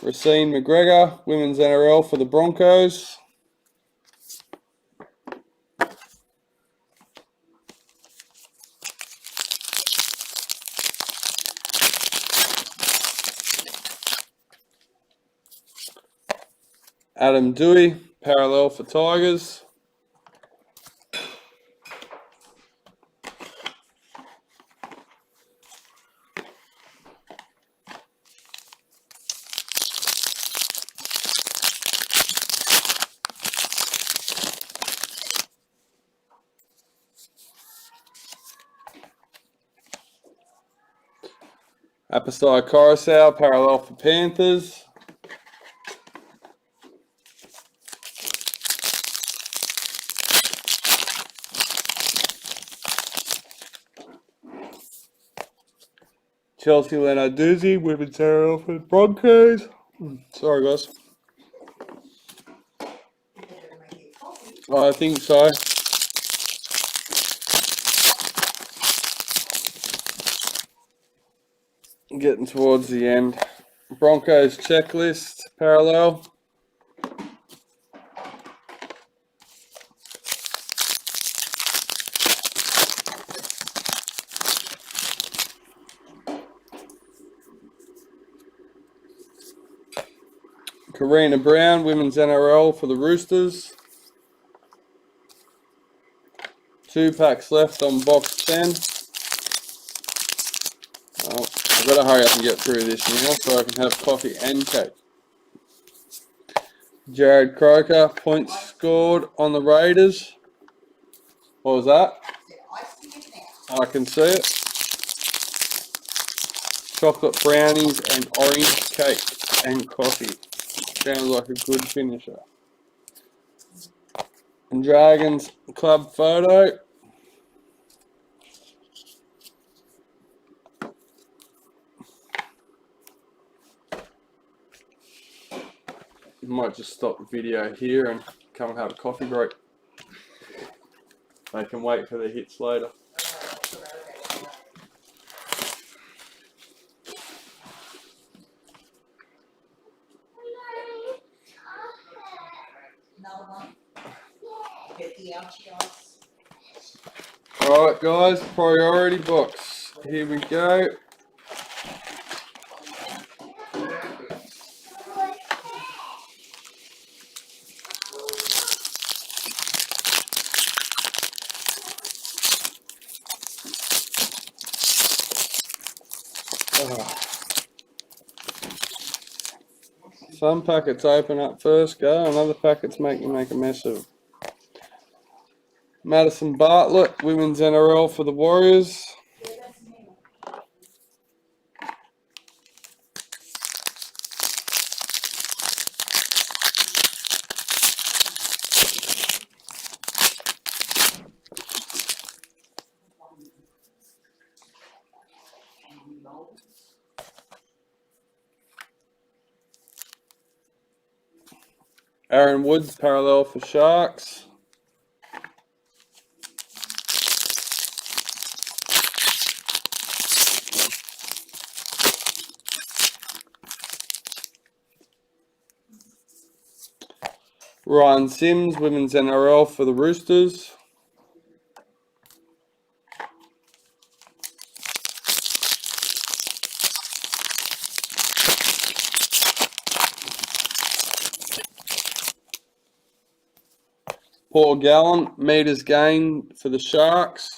Racine McGregor, Women's NRL for the Broncos. Adam Dewey, parallel for Tigers. Apasai Coruscant, parallel for Panthers. Chelsea Lenarduzzi, Women's NRL for the Broncos. Sorry, guys. I think so. Getting towards the end. Broncos checklist, parallel. Karina Brown, women's NRL for the Roosters. 2 packs left on box 10. Oh, I've got to hurry up and get through this now so I can have coffee and cake. Jared Croker, points scored on the Raiders. What was that? I see it now. I can see it. Chocolate brownies and orange cake and coffee. Sounds like a good finisher. And Dragons club photo. Might just stop the video here and come and have a coffee break. They can wait for the hits later. Another one. Get the ouchie ice. Alright guys, priority box. Here we go. Some packets open up first go, and other packets make you make a mess of. Madison Bartlett, women's NRL for the Warriors. Aaron Woods, parallel for Sharks. Ryan Sims, women's NRL for the Roosters. Paul Gallen, meters gained for the Sharks.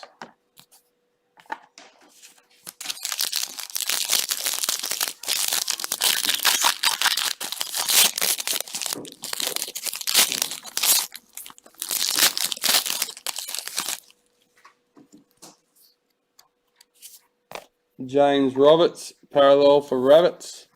James Roberts, parallel for Rabbits.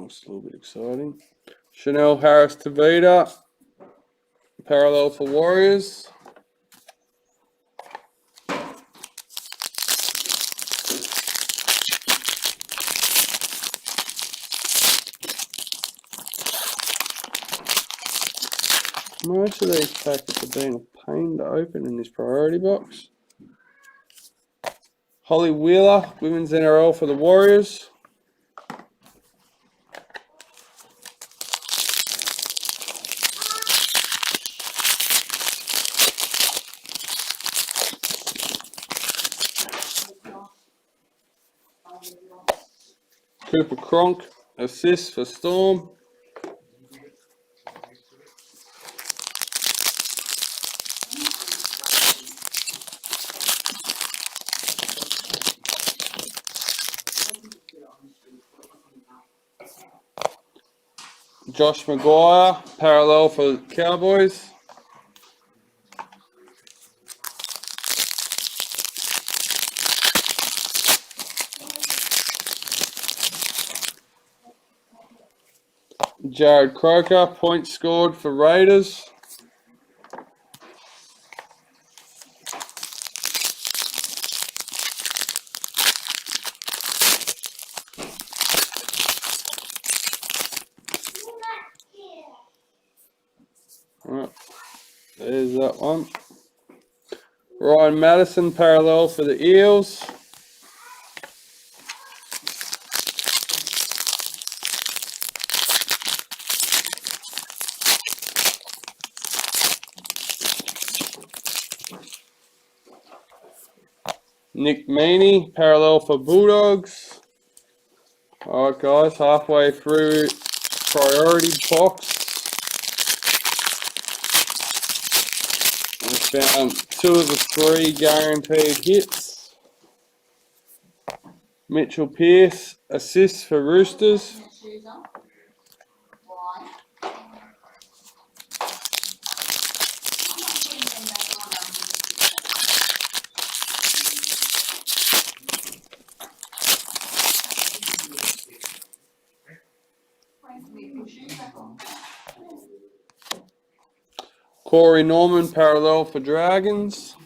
That's a little bit exciting. Chanel Harris Tavita, parallel for Warriors. Most of these packets have been a pain to open in this priority box. Holly Wheeler, women's NRL for the Warriors. Cooper Cronk, assist for Storm. Josh Maguire, parallel for the Cowboys. Jared Croker, points scored for Raiders. There's that one. Ryan Madison, parallel for the Eels. Nick Meaney, parallel for Bulldogs. Alright guys, halfway through priority box. We found 2 of the 3 guaranteed hits. Mitchell Pearce, assists for Roosters. Corey Norman, parallel for Dragons.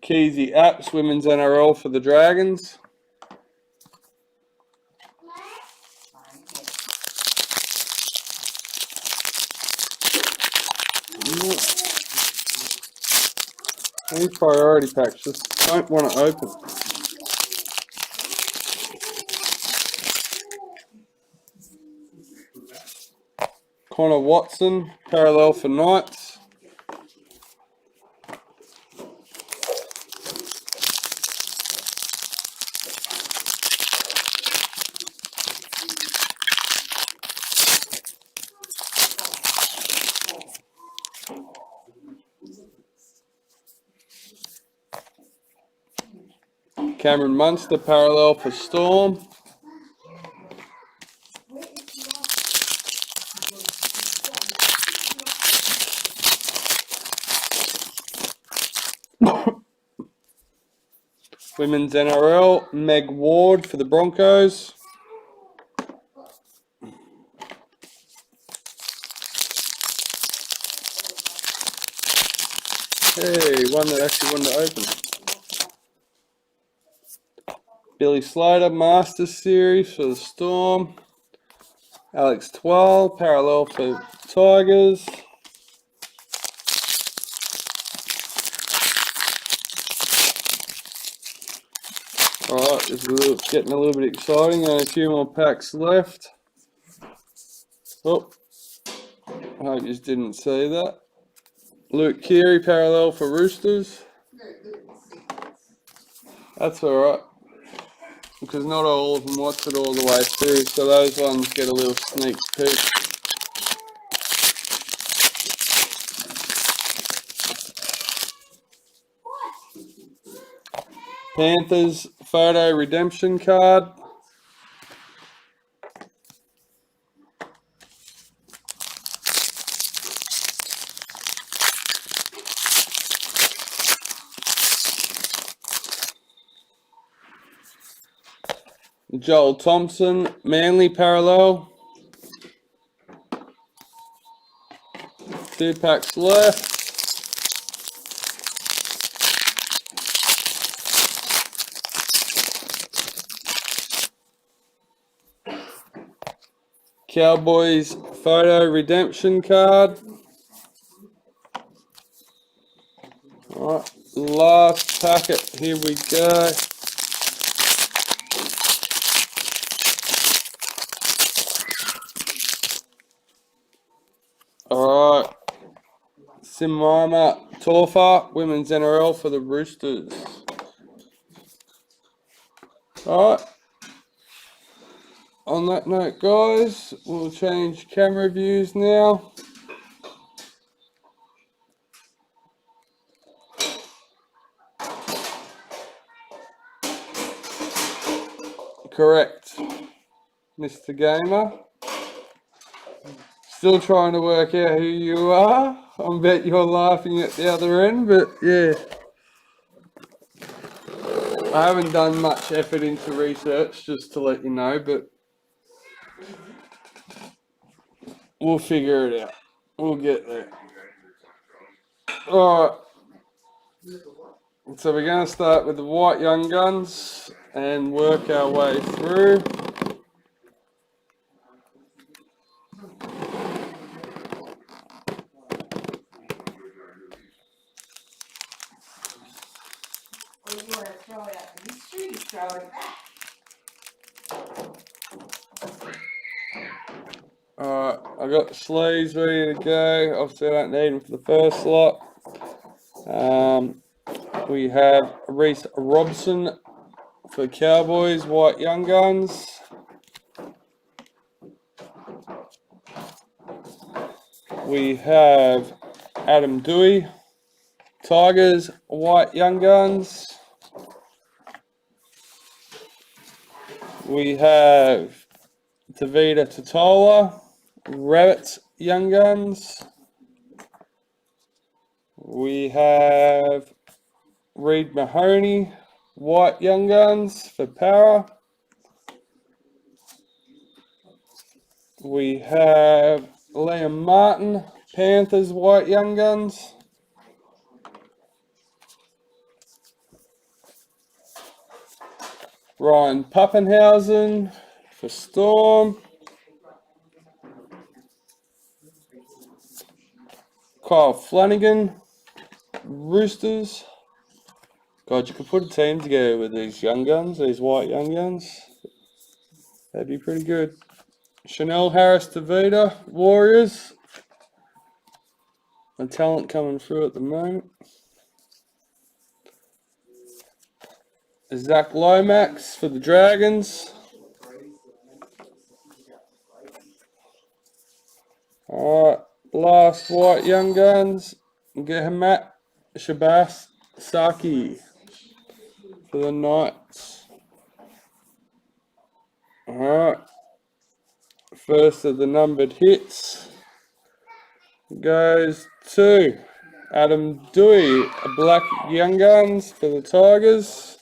Keezy Apps, Women's NRL for the Dragons. These priority packs just don't want to open. Connor Watson, parallel for Knights. Cameron Munster, parallel for Storm. Women's NRL, Meg Ward for the Broncos. Hey, one that actually wanted to open. Billy Slater, Masters Series for the Storm. Alex Twal, parallel for Tigers. Alright, it's getting a little bit exciting. Only a few more packs left. Oh, I just didn't see that. Luke Keary, parallel for Roosters. That's alright, because not all of them watch it all the way through, so those ones get a little sneak peek. Panthers photo redemption card. Joel Thompson, Manly parallel. 2 packs left. Cowboys photo redemption card. Alright, last packet, here we go. Alright, Simama Torfa, Women's NRL for the Roosters. Alright, on that note guys, we'll change camera views now. Correct, Mr. Gamer. Still trying to work out who you are. I bet you're laughing at the other end, but yeah. I haven't done much effort into research, just to let you know, but we'll figure it out. We'll get there. Alright. So we're going to start with the white young guns and work our way through. Or you wanna throw it out the history, you throw it back. Alright, I got the sleeves ready to go. Obviously I don't need them for the first lot. We have Reese Robson for Cowboys, white young guns. We have Adam Dewey, Tigers, white young guns. We have Davida Totola, Rabbits, young guns. We have Reed Mahoney, white young guns for Para. We have Liam Martin, Panthers, white young guns. Ryan Pappenhausen for Storm. Kyle Flanagan, Roosters. God, you could put a team together with these young guns, these white young guns. That'd be pretty good. Chanel Harris Davida, Warriors. The talent coming through at the moment. Zach Lomax for the Dragons. Alright, last white young guns. Gehamat Shabas Saki for the Knights. Alright, first of the numbered hits goes to Adam Dewey, Black Young Guns for the Tigers.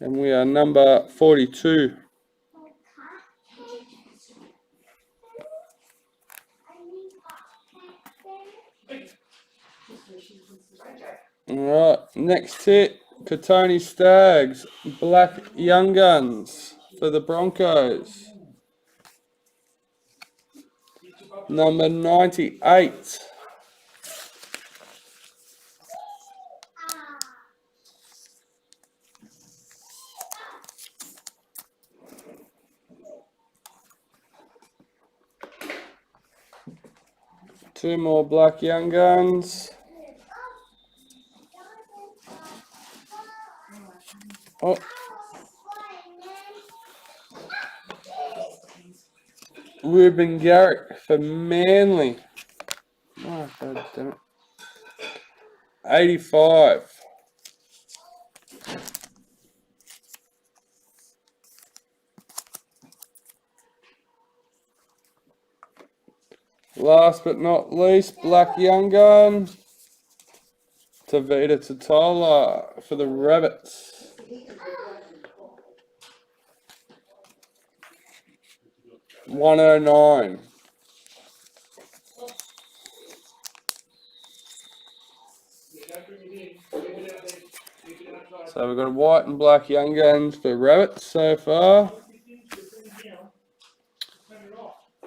And we are number 42. Alright, next hit, Katoni Staggs, Black Young Guns for the Broncos. Number 98. Two more Black Young Guns. Oh. Ruben Garrick for Manly. Oh, God damn it. 85. Last but not least, Black Young Gun. Tavita Totola for the Rabbits. $109. So we've got a white and black young guns for Rabbits so far.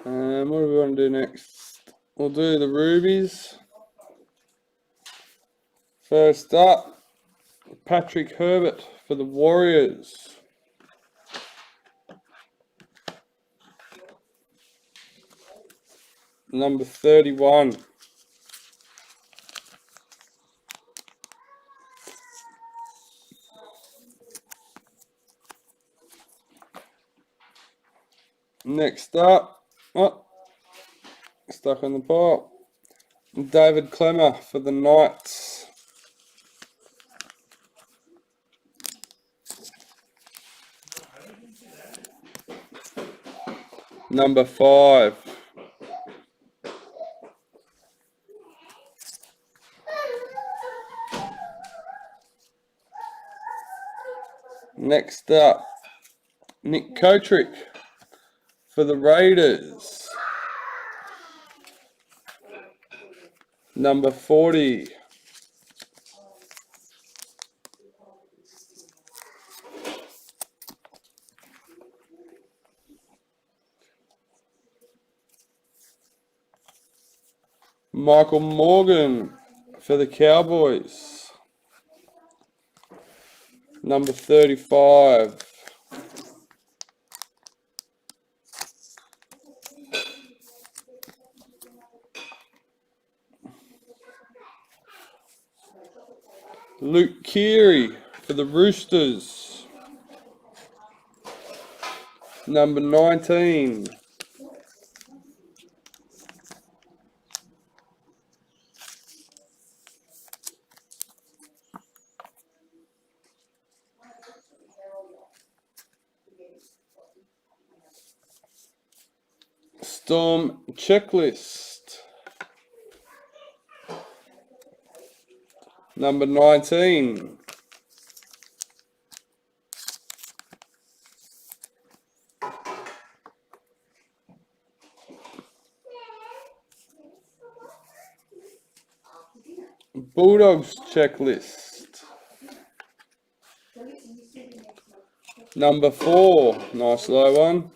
And what do we want to do next? We'll do the rubies. First up, Patrick Herbert for the Warriors. Number 31. Next up, stuck in the pot, David Clemmer for the Knights. Number 5. Next up, Nick Kotrick for the Raiders. Number 40. Michael Morgan for the Cowboys. Number 35. Luke Keary for the Roosters. Number 19. Storm Checklist. Number 19. Bulldogs Checklist. Number 4. Nice low one.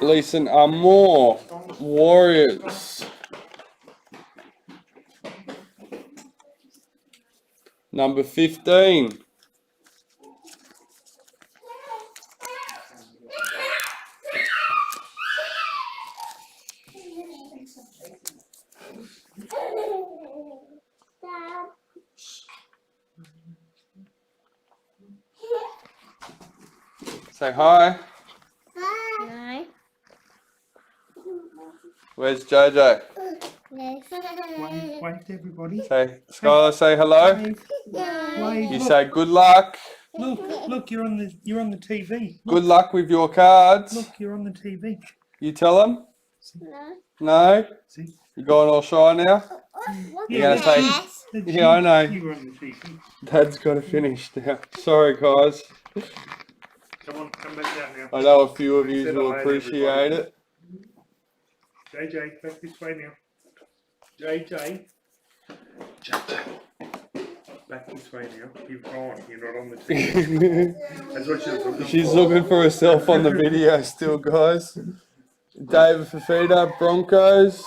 Leeson Amore, Warriors. Number 15. Say hi. No. Where's JJ? Wave to everybody. Say, Skylar, say hello. Wave. You Look, say good luck. look, you're on the TV. Good luck with your cards. Look, you're on the TV. You tell them? No. No? See? You going all shy now? You're gonna say, yeah, I know. You were on the TV. Dad's got to finish now. Sorry, guys. Come on, come back down now. I know a few of you Say will hi to appreciate everybody. it. JJ, back this way now. JJ. Back this way now. You've gone. You're not on the TV. That's what she was looking She's for. looking for herself on the video still, guys. David Fafita, Broncos.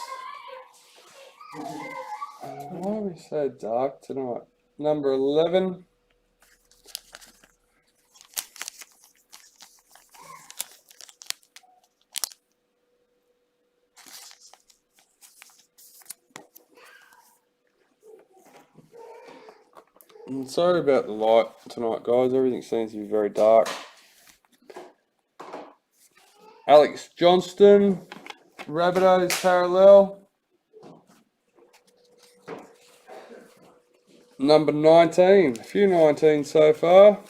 Why are we so dark tonight? Number 11. I'm sorry about the light tonight, guys. Everything seems to be very dark. Alex Johnston, Rabbitohs parallel. Number 19. A few 19 so far.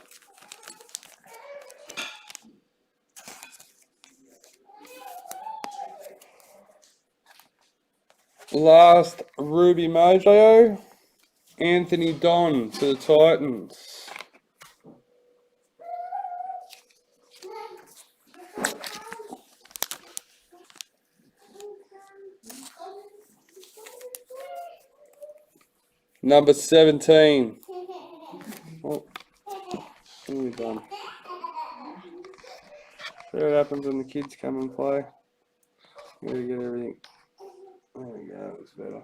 Last Ruby Mojo. Anthony Don to the Titans. Number 17. Oh, what have we done? See what happens when the kids come and play. Gotta get everything. There we go, that was better.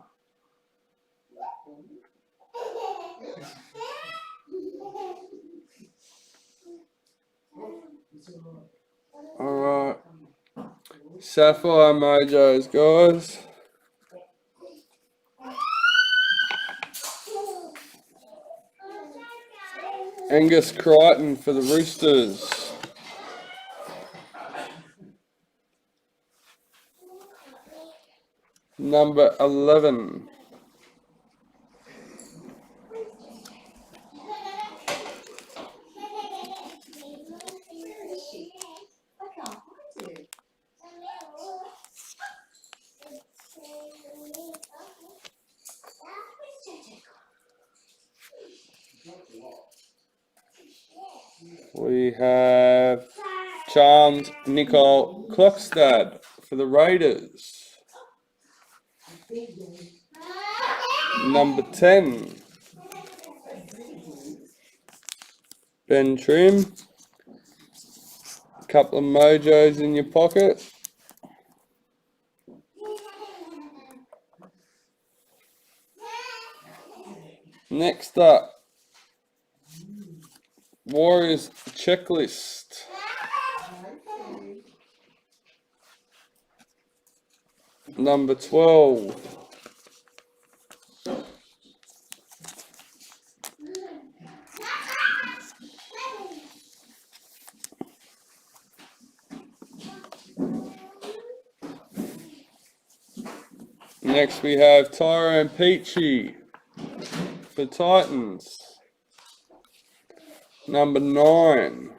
Alright. Sapphire Mojos, guys. Angus Crichton for the Roosters. Number 11. We have Charmed Nicole Klokstad for the Raiders. Number 10, Ben Trim. Couple of mojos in your pocket. Next up, Warriors checklist. Number 12. Next we have Tyrone Peachy for Titans. Number 9.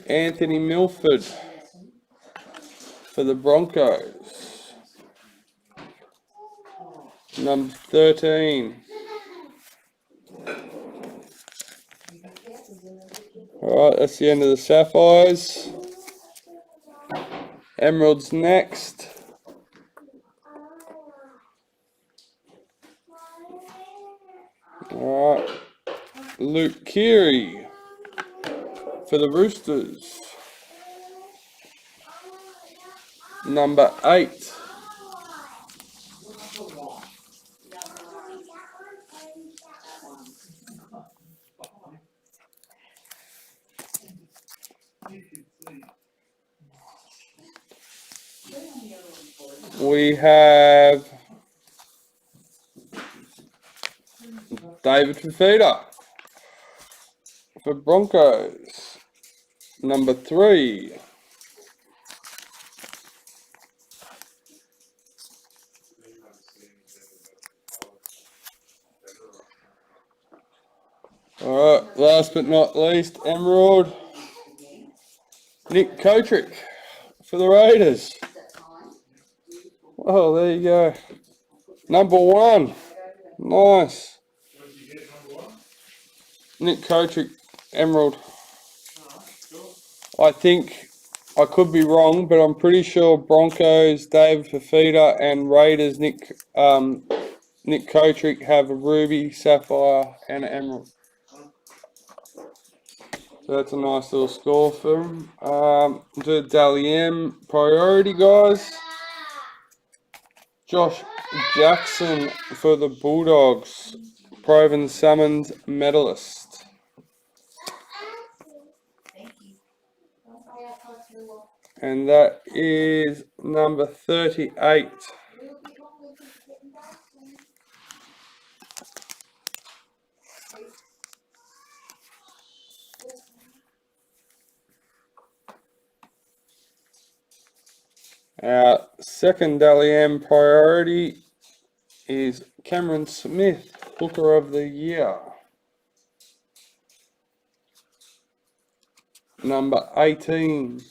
Anthony Milford for the Broncos. Number 13. Alright, that's the end of the Sapphires. Emeralds next. Alright. Luke Keary for the Roosters. Number 8. We have David Fafita for Broncos. Number 3. Alright, last but not least, Emerald. Nick Kotrick for the Raiders. Oh, there you go. Number 1. Nice. Nick Kotrick, Emerald. I think, I could be wrong, but I'm pretty sure Broncos, David Fafita, and Raiders, Nick Kotrick have a ruby, sapphire, and an emerald. So that's a nice little score for them. Do Dally M priority, guys. Josh Jackson for the Bulldogs, Proven Summons medalist. And that is number 38. Our second Dally M priority is Cameron Smith, Hooker of the Year. Number 18.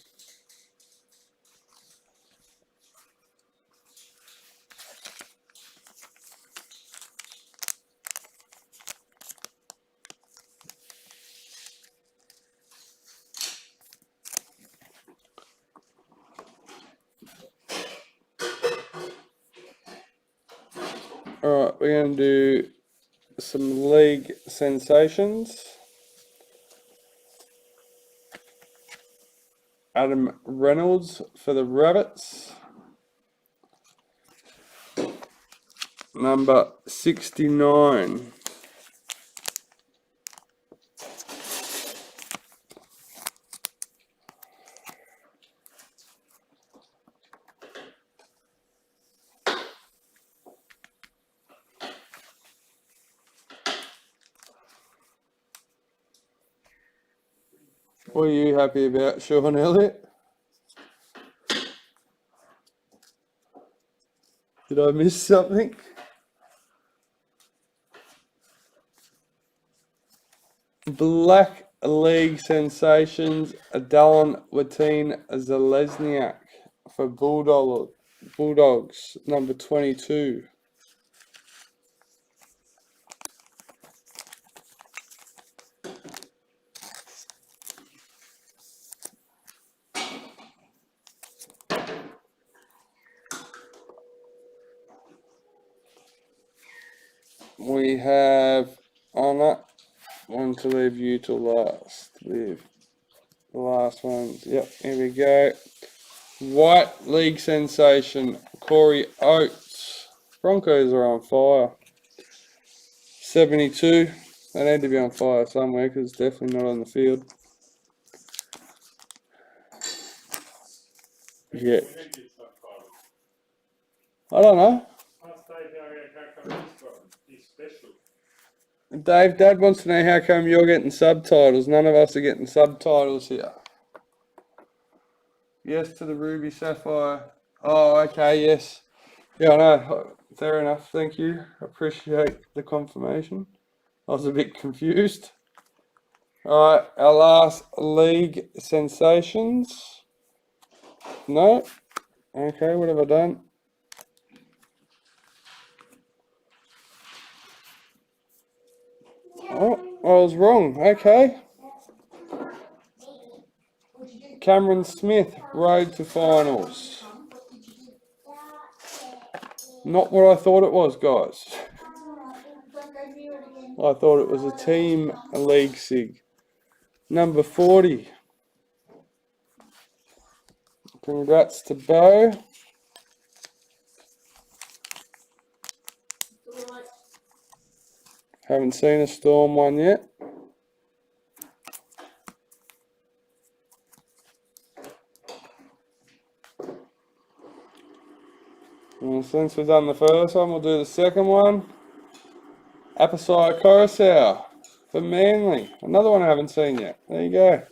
Alright, we're going to do some league sensations. Adam Reynolds for the Rabbits. Number 69. What are you happy about, Shawn Elliott? Did I miss something? Black League sensations, Adelan Watine Zalesniak for Bulldogs, number 22. We have Honor. One to leave you to last. Leave the last ones. Yep, here we go. White League sensation, Corey Oates. Broncos are on fire. 72. They need to be on fire somewhere because it's definitely not on the field. Yeah. I don't know. Dave, Dad wants to know how come you're getting subtitles. None of us are getting subtitles here. Yes to the Ruby Sapphire. Oh, okay, yes. Yeah, I know. Fair enough. Thank you. Appreciate the confirmation. I was a bit confused. Alright, our last league sensations. No? Okay, what have I done? Oh, I was wrong. Okay. Cameron Smith, road to finals. Not what I thought it was, guys. I thought it was a team league sig. Number 40. Congrats to Beau. Haven't seen a Storm one yet. And since we've done the first one, we'll do the second one. Apasai Coruscant for Manly. Another one I haven't seen yet. There you go.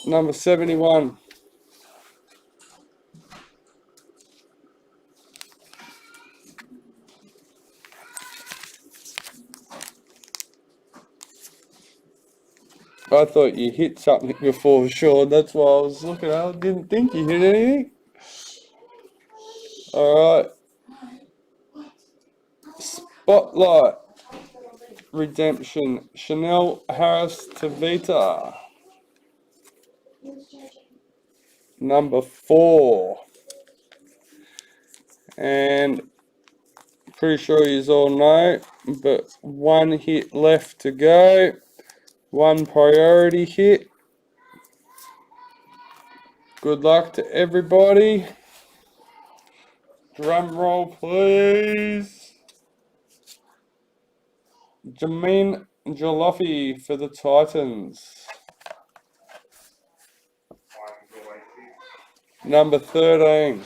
Number 71. I thought you hit something before, Shawn. That's why I was looking at it. I didn't think you hit anything. Alright. Spotlight. Redemption. Chanel Harris Tavita. Number 4. And pretty sure you all know, but one hit left to go. One priority hit. Good luck to everybody. Drum roll, please. Jamin Joloffe for the Titans. Number 13.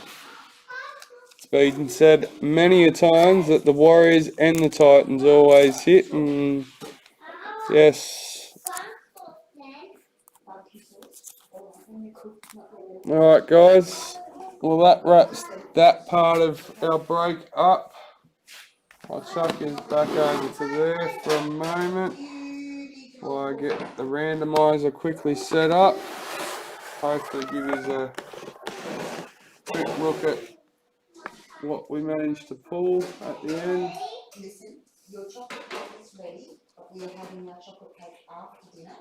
It's been said many a times that the Warriors and the Titans always hit, and yes. Alright guys, well that wraps that part of our break up. I'll chuck his back over to there for a moment while I get the randomizer quickly set up. Hopefully give you a quick look at what we managed to pull at the end. Listen, your chocolate cake is ready, but we are having our chocolate cake after dinner.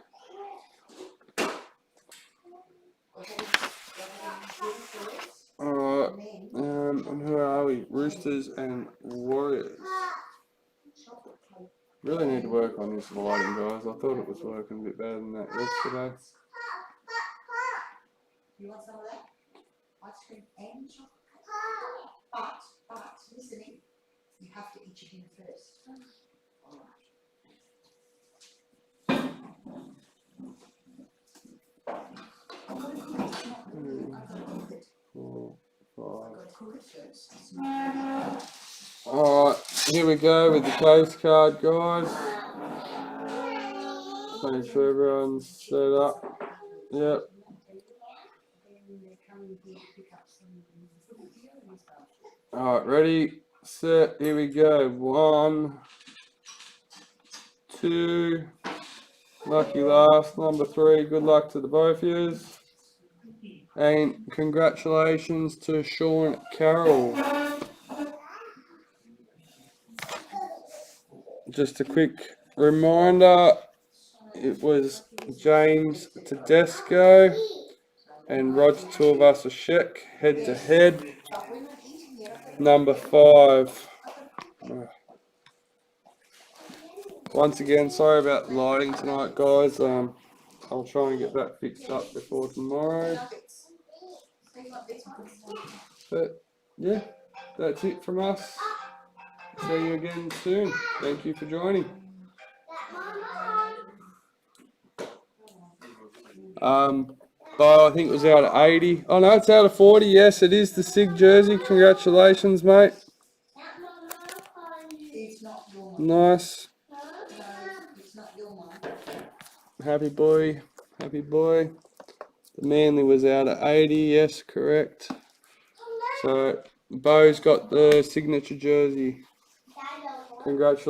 Alright, and who are we? Roosters and Warriors. Really need to work on this lighting, guys. I thought it was working a bit better than that yesterday. You want some of that? Ice cream and chocolate cake. But, listening, you have to eat your dinner first. Alright. 4, 5. Alright, here we go with the case card, guys. Make sure everyone's set up. Yep. Alright, ready, set, here we go. 1, 2. Lucky last, number 3. Good luck to the both of yous. And congratulations to Shawn Carroll. Just a quick reminder, it was James Tedesco and Roger Tuivasa-Sheck head to head. Number 5. Once again, sorry about the lighting tonight, guys. I'll try and get that fixed up before tomorrow. But yeah, that's it from us. See you again soon. Thank you for joining. Beau, I think it was out of 80. Oh no, it's out of 40. Yes, it is the SIG jersey. Congratulations, mate. It's not your mum. Nice. No, it's not your mum. Happy boy. Happy boy. The Manly was out at 80. Yes, correct. So Beau's got the signature jersey. Congratulations.